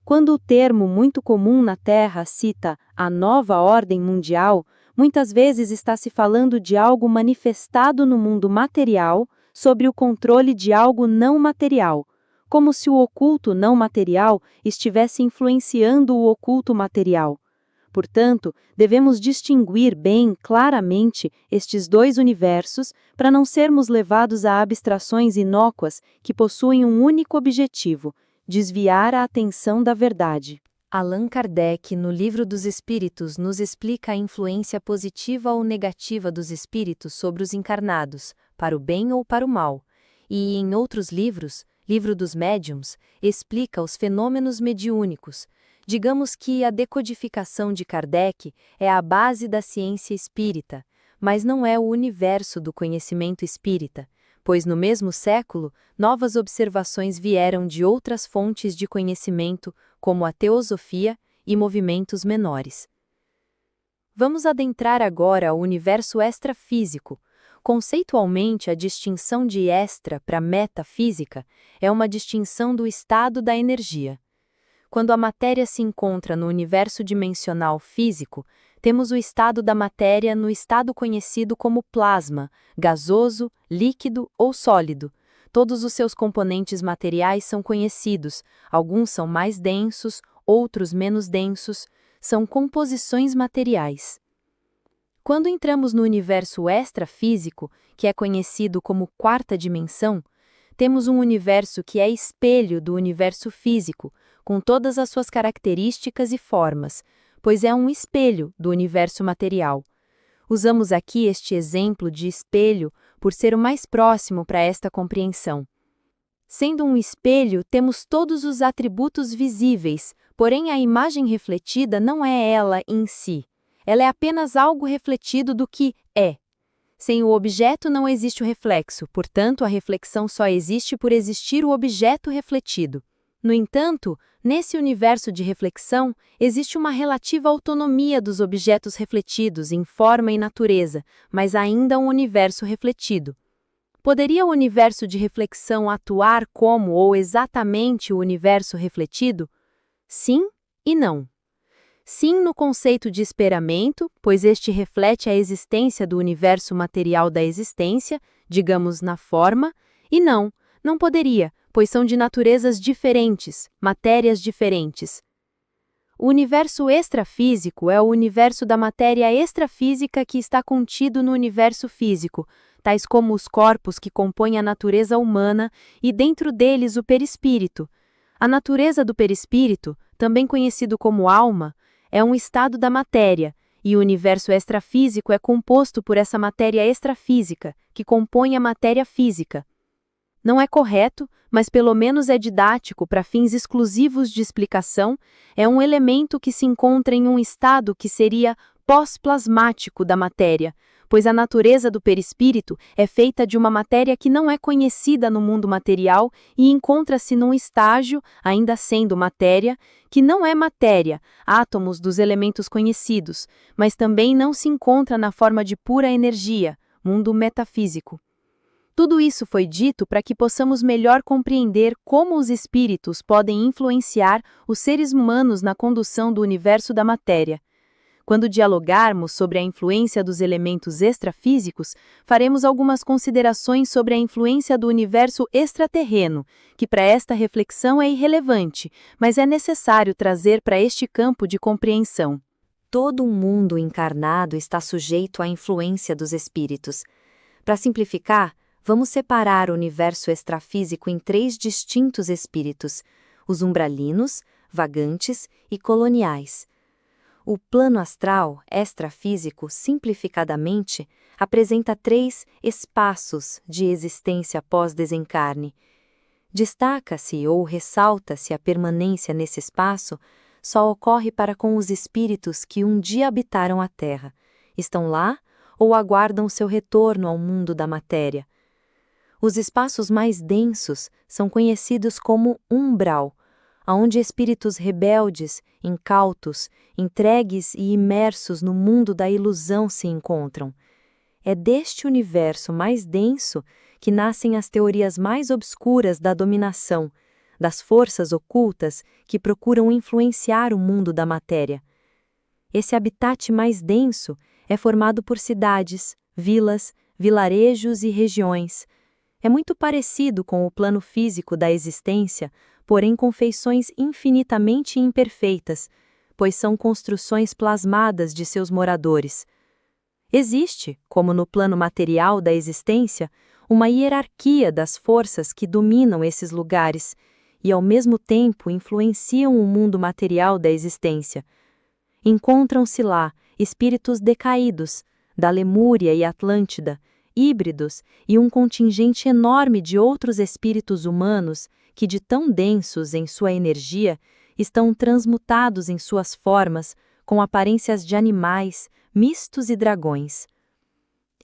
Speaker 2: Quando o termo muito comum na Terra cita a nova ordem mundial, muitas vezes está se falando de algo manifestado no mundo material sob o controle de algo não material, como se o oculto não material estivesse influenciando o oculto material. Portanto, devemos distinguir bem claramente estes dois universos para não sermos levados a abstrações inócuas que possuem um único objetivo: desviar a atenção da verdade.
Speaker 1: Allan Kardec, no Livro dos Espíritos, nos explica a influência positiva ou negativa dos espíritos sobre os encarnados, para o bem ou para o mal, e, em outros livros, Livro dos Médiuns, explica os fenômenos mediúnicos. Digamos que a decodificação de Kardec é a base da ciência espírita, mas não é o universo do conhecimento espírita, pois no mesmo século, novas observações vieram de outras fontes de conhecimento, como a teosofia e movimentos menores. Vamos adentrar agora ao universo extrafísico. Conceitualmente, a distinção de extra para metafísica é uma distinção do estado da energia. Quando a matéria se encontra no universo dimensional físico, temos o estado da matéria no estado conhecido como plasma, gasoso, líquido ou sólido. Todos os seus componentes materiais são conhecidos, alguns são mais densos, outros menos densos, são composições materiais.
Speaker 3: Quando entramos no universo extrafísico, que é conhecido como quarta dimensão, temos um universo que é espelho do universo físico, com todas as suas características e formas, pois é um espelho do universo material. Usamos aqui este exemplo de espelho por ser o mais próximo para esta compreensão. Sendo um espelho, temos todos os atributos visíveis, porém a imagem refletida não é ela em si. Ela é apenas algo refletido do que é. Sem o objeto não existe o reflexo, portanto, a reflexão só existe por existir o objeto refletido. No entanto, nesse universo de reflexão, existe uma relativa autonomia dos objetos refletidos em forma e natureza, mas ainda um universo refletido. Poderia o universo de reflexão atuar como ou exatamente o universo refletido? Sim e não. Sim, no conceito de espelhamento, pois este reflete a existência do universo material da existência, digamos na forma, e não poderia, pois são de naturezas diferentes, matérias diferentes. O universo extrafísico é o universo da matéria extrafísica que está contido no universo físico, tais como os corpos que compõem a natureza humana e dentro deles o perispírito. A natureza do perispírito, também conhecido como alma, é um estado da matéria, e o universo extrafísico é composto por essa matéria extrafísica, que compõe a matéria física. Não é correto, mas pelo menos é didático para fins exclusivos de explicação, é um elemento que se encontra em um estado que seria pós-plasmático da matéria, pois a natureza do perispírito é feita de uma matéria que não é conhecida no mundo material e encontra-se num estágio, ainda sendo matéria, que não é matéria, átomos dos elementos conhecidos, mas também não se encontra na forma de pura energia, mundo metafísico. Tudo isso foi dito para que possamos melhor compreender como os espíritos podem influenciar os seres humanos na condução do universo da matéria. Quando dialogarmos sobre a influência dos elementos extrafísicos, faremos algumas considerações sobre a influência do universo extraterreno, que para esta reflexão é irrelevante, mas é necessário trazer para este campo de compreensão.
Speaker 2: Todo o mundo encarnado está sujeito à influência dos espíritos. Para simplificar, vamos separar o universo extrafísico em 3 distintos espíritos: os umbralinos, vagantes e coloniais. O plano astral extrafísico, simplificadamente, apresenta 3 espaços de existência pós-desencarne. Destaca-se ou ressalta-se a permanência nesse espaço só ocorre para com os espíritos que um dia habitaram a Terra, estão lá ou aguardam seu retorno ao mundo da matéria. Os espaços mais densos são conhecidos como umbral, aonde espíritos rebeldes, incautos, entregues e imersos no mundo da ilusão se encontram. É deste universo mais denso que nascem as teorias mais obscuras da dominação, das forças ocultas que procuram influenciar o mundo da matéria. Esse habitat mais denso é formado por cidades, vilas, vilarejos e regiões. É muito parecido com o plano físico da existência, porém com feições infinitamente imperfeitas, pois são construções plasmadas de seus moradores. Existe, como no plano material da existência, uma hierarquia das forças que dominam esses lugares e, ao mesmo tempo, influenciam o mundo material da existência. Encontram-se lá espíritos decaídos, da Lemúria e Atlântida, híbridos e um contingente enorme de outros espíritos humanos que, de tão densos em sua energia, estão transmutados em suas formas, com aparências de animais, mistos e dragões.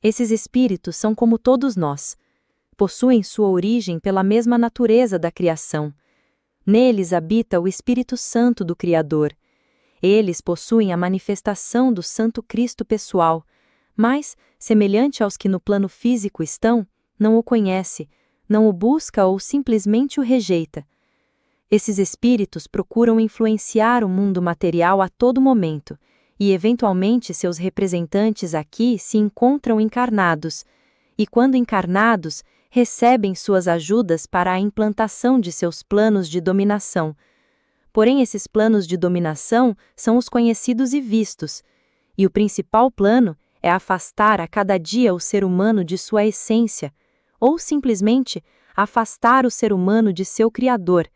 Speaker 2: Esses espíritos são como todos nós. Possuem sua origem pela mesma natureza da criação. Neles habita o Espírito Santo do Criador. Eles possuem a manifestação do Santo Cristo pessoal, mas, semelhante aos que no plano físico estão, não o conhece, não o busca ou simplesmente o rejeita. Esses espíritos procuram influenciar o mundo material a todo momento, e eventualmente seus representantes aqui se encontram encarnados, e quando encarnados, recebem suas ajudas para a implantação de seus planos de dominação. Porém, esses planos de dominação são os conhecidos e vistos, e o principal plano
Speaker 3: é afastar a cada dia o ser humano de sua essência, ou simplesmente afastar o ser humano de seu Criador.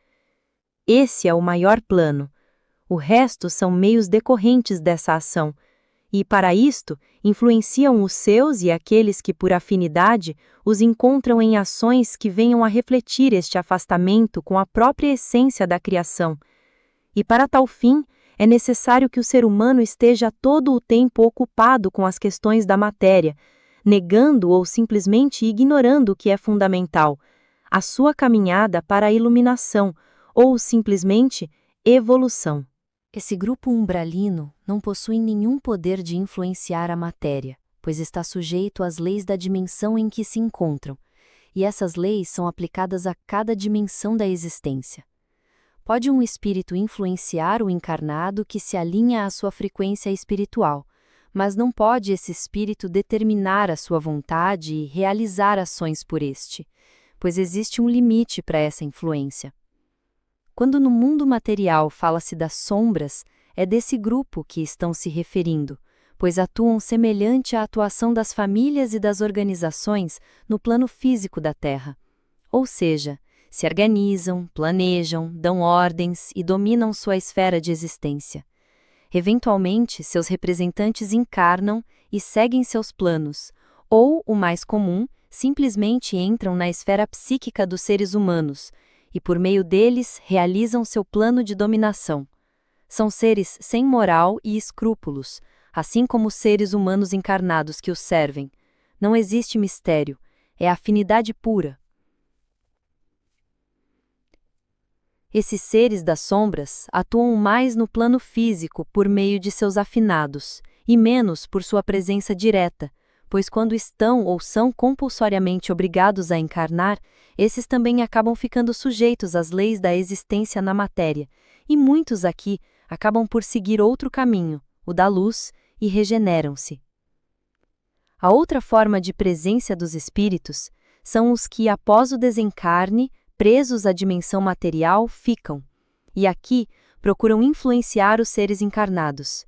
Speaker 3: Esse é o maior plano. O resto são meios decorrentes dessa ação, e, para isto, influenciam os seus e aqueles que, por afinidade, os encontram em ações que venham a refletir este afastamento com a própria essência da criação. E, para tal fim, é necessário que o ser humano esteja todo o tempo ocupado com as questões da matéria, negando ou simplesmente ignorando o que é fundamental, a sua caminhada para a iluminação, ou simplesmente evolução.
Speaker 2: Esse grupo umbralino não possui nenhum poder de influenciar a matéria, pois está sujeito às leis da dimensão em que se encontram, e essas leis são aplicadas a cada dimensão da existência. Pode um espírito influenciar o encarnado que se alinha à sua frequência espiritual, mas não pode esse espírito determinar a sua vontade e realizar ações por este, pois existe um limite para essa influência. Quando no mundo material fala-se das sombras, é desse grupo que estão se referindo, pois atuam semelhante à atuação das famílias e das organizações no plano físico da Terra. Ou seja, se organizam, planejam, dão ordens e dominam sua esfera de existência. Eventualmente, seus representantes encarnam e seguem seus planos, ou, o mais comum, simplesmente entram na esfera psíquica dos seres humanos, e por meio deles realizam seu plano de dominação. São seres sem moral e escrúpulos, assim como os seres humanos encarnados que os servem. Não existe mistério, é afinidade pura. Esses seres das sombras atuam mais no plano físico por meio de seus afinados, e menos por sua presença direta, pois quando estão ou são compulsoriamente obrigados a encarnar, esses também acabam ficando sujeitos às leis da existência na matéria, e muitos aqui acabam por seguir outro caminho, o da luz, e regeneram-se. A outra forma de presença dos espíritos são os que, após o desencarne, presos à dimensão material, ficam, e aqui procuram influenciar os seres encarnados.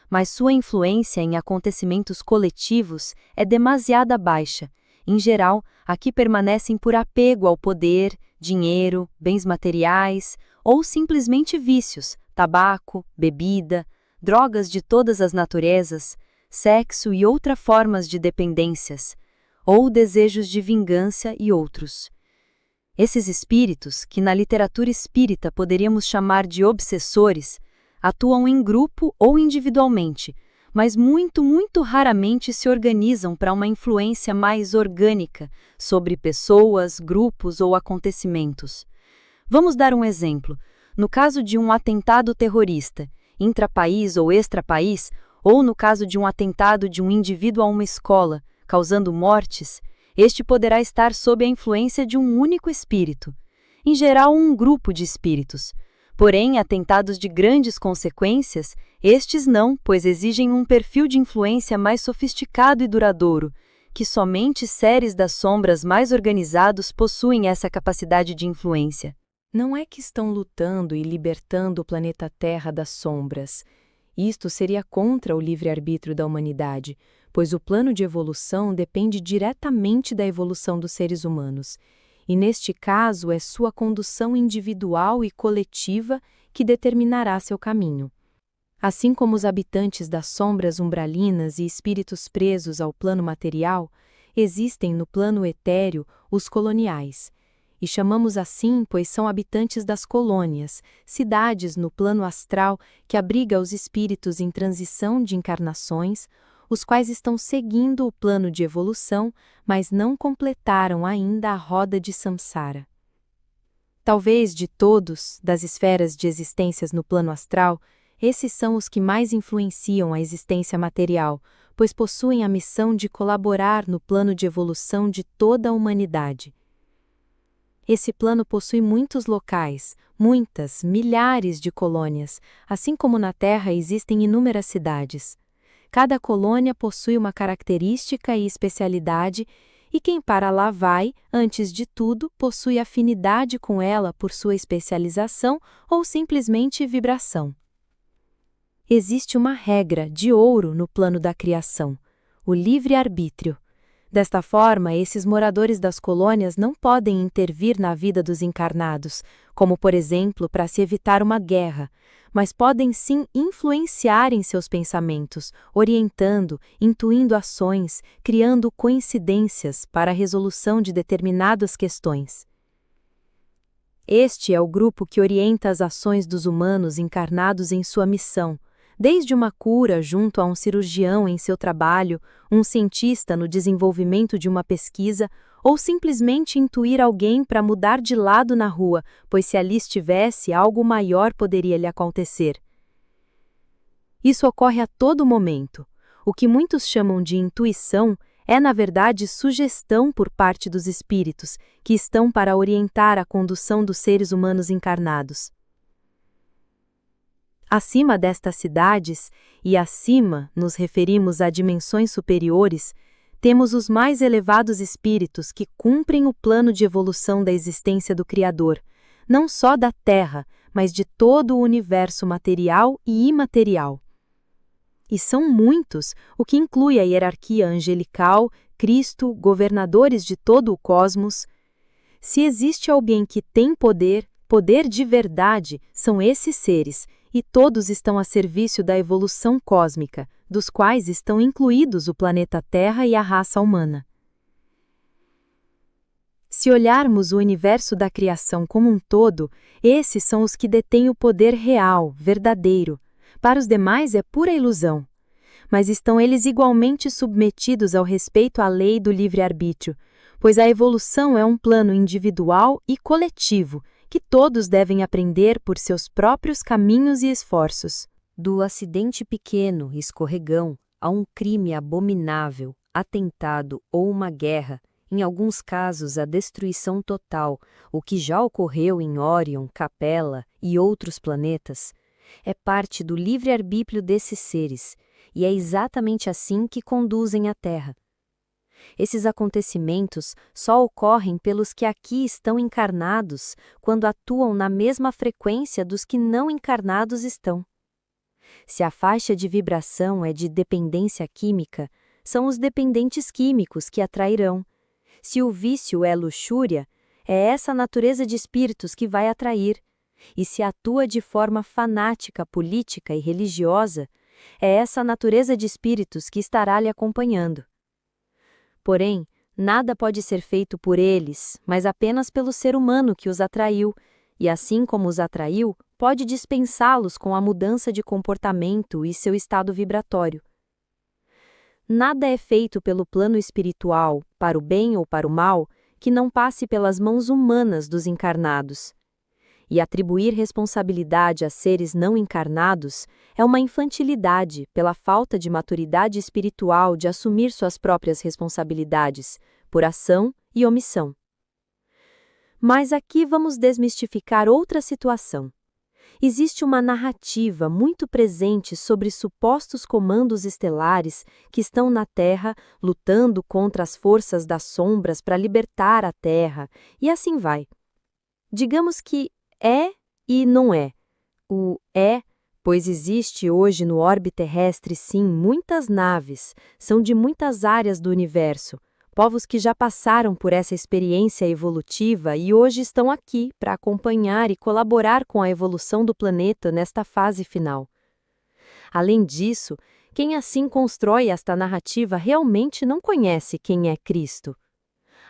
Speaker 2: Mas sua influência em acontecimentos coletivos é demasiada baixa. Em geral, aqui permanecem por apego ao poder, dinheiro, bens materiais ou simplesmente vícios, tabaco, bebida, drogas de todas as naturezas, sexo e outras formas de dependências, ou desejos de vingança e outros. Esses espíritos, que na literatura espírita poderíamos chamar de obsessores, atuam em grupo ou individualmente, mas muito raramente se organizam para uma influência mais orgânica sobre pessoas, grupos ou acontecimentos. Vamos dar um exemplo. No caso de um atentado terrorista, intrapaís ou extrapaís, ou no caso de um atentado de um indivíduo a uma escola, causando mortes, este poderá estar sob a influência de um único espírito, em geral um grupo de espíritos. Porém, atentados de grandes consequências, estes não, pois exigem um perfil de influência mais sofisticado e duradouro, que somente seres das sombras mais organizados possuem essa capacidade de influência.
Speaker 3: Não é que estão lutando e libertando o planeta Terra das sombras. Isto seria contra o livre-arbítrio da humanidade, pois o plano de evolução depende diretamente da evolução dos seres humanos. E neste caso é sua condução individual e coletiva que determinará seu caminho. Assim como os habitantes das sombras umbralinas e espíritos presos ao plano material, existem no plano etéreo os coloniais. E chamamos assim pois são habitantes das colônias, cidades no plano astral que abriga os espíritos em transição de encarnações, os quais estão seguindo o plano de evolução, mas não completaram ainda a roda de samsara. Talvez de todos, das esferas de existências no plano astral, esses são os que mais influenciam a existência material, pois possuem a missão de colaborar no plano de evolução de toda a humanidade. Esse plano possui muitos locais, muitas, milhares de colônias, assim como na Terra existem inúmeras cidades. Cada colônia possui uma característica e especialidade, e quem para lá vai, antes de tudo, possui afinidade com ela por sua especialização ou simplesmente vibração. Existe uma regra de ouro no plano da criação. o livre-arbítrio. Desta forma, esses moradores das colônias não podem intervir na vida dos encarnados, como, por exemplo, para se evitar uma guerra, mas podem sim influenciar em seus pensamentos, orientando, intuindo ações, criando coincidências para a resolução de determinadas questões. Este é o grupo que orienta as ações dos humanos encarnados em sua missão, desde uma cura junto a um cirurgião em seu trabalho, um cientista no desenvolvimento de uma pesquisa, ou simplesmente intuir alguém para mudar de lado na rua, pois se ali estivesse, algo maior poderia lhe acontecer. Isso ocorre a todo momento. O que muitos chamam de intuição é, na verdade, sugestão por parte dos espíritos, que estão para orientar a condução dos seres humanos encarnados. Acima destas cidades, e acima nos referimos a dimensões superiores, temos os mais elevados espíritos que cumprem o plano de evolução da existência do Criador, não só da Terra, mas de todo o universo material e imaterial. E são muitos, o que inclui a hierarquia angelical, Cristo, governadores de todo o cosmos. Se existe alguém que tem poder, poder de verdade, são esses seres, e todos estão a serviço da evolução cósmica, dos quais estão incluídos o planeta Terra e a raça humana. Se olharmos o universo da criação como um todo, esses são os que detêm o poder real, verdadeiro. Para os demais é pura ilusão. Mas estão eles igualmente submetidos ao respeito à lei do livre-arbítrio, pois a evolução é um plano individual e coletivo, que todos devem aprender por seus próprios caminhos e esforços.
Speaker 2: Do acidente pequeno, escorregão, a um crime abominável, atentado ou uma guerra, em alguns casos a destruição total, o que já ocorreu em Órion, Capella e outros planetas, é parte do livre-arbítrio desses seres, e é exatamente assim que conduzem a Terra. Esses acontecimentos só ocorrem pelos que aqui estão encarnados quando atuam na mesma frequência dos que não encarnados estão. Se a faixa de vibração é de dependência química, são os dependentes químicos que atrairão. Se o vício é luxúria, é essa natureza de espíritos que vai atrair. E se atua de forma fanática, política e religiosa, é essa natureza de espíritos que estará lhe acompanhando. Porém, nada pode ser feito por eles, mas apenas pelo ser humano que os atraiu, e assim como os atraiu, pode dispensá-los com a mudança de comportamento e seu estado vibratório. Nada é feito pelo plano espiritual, para o bem ou para o mal, que não passe pelas mãos humanas dos encarnados. E atribuir responsabilidade a seres não encarnados é uma infantilidade pela falta de maturidade espiritual de assumir suas próprias responsabilidades, por ação e omissão. Mas aqui vamos desmistificar outra situação. Existe uma narrativa muito presente sobre supostos comandos estelares que estão na Terra lutando contra as forças das sombras para libertar a Terra, e assim vai. Digamos que é e não é. O é, pois existe hoje no orbe terrestre sim muitas naves, são de muitas áreas do universo, povos que já passaram por essa experiência evolutiva e hoje estão aqui para acompanhar e colaborar com a evolução do planeta nesta fase final. Além disso, quem assim constrói esta narrativa realmente não conhece quem é Cristo.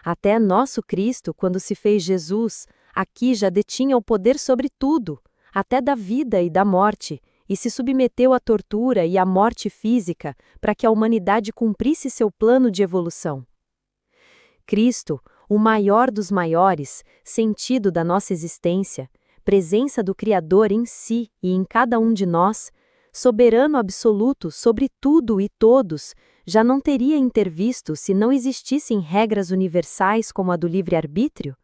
Speaker 2: Até nosso Cristo, quando se fez Jesus, aqui já detinha o poder sobre tudo, até da vida e da morte, e se submeteu à tortura e à morte física para que a humanidade cumprisse seu plano de evolução. Cristo, o maior dos maiores, sentido da nossa existência, presença do Criador em si e em cada um de nós, soberano absoluto sobre tudo e todos, já não teria intervisto se não existissem regras universais como a do livre-arbítrio?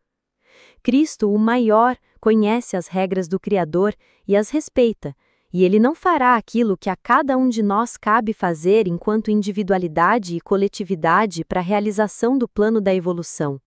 Speaker 2: Cristo, o maior, conhece as regras do Criador e as respeita, e ele não fará aquilo que a cada um de nós cabe fazer enquanto individualidade e coletividade para a realização do plano da evolução.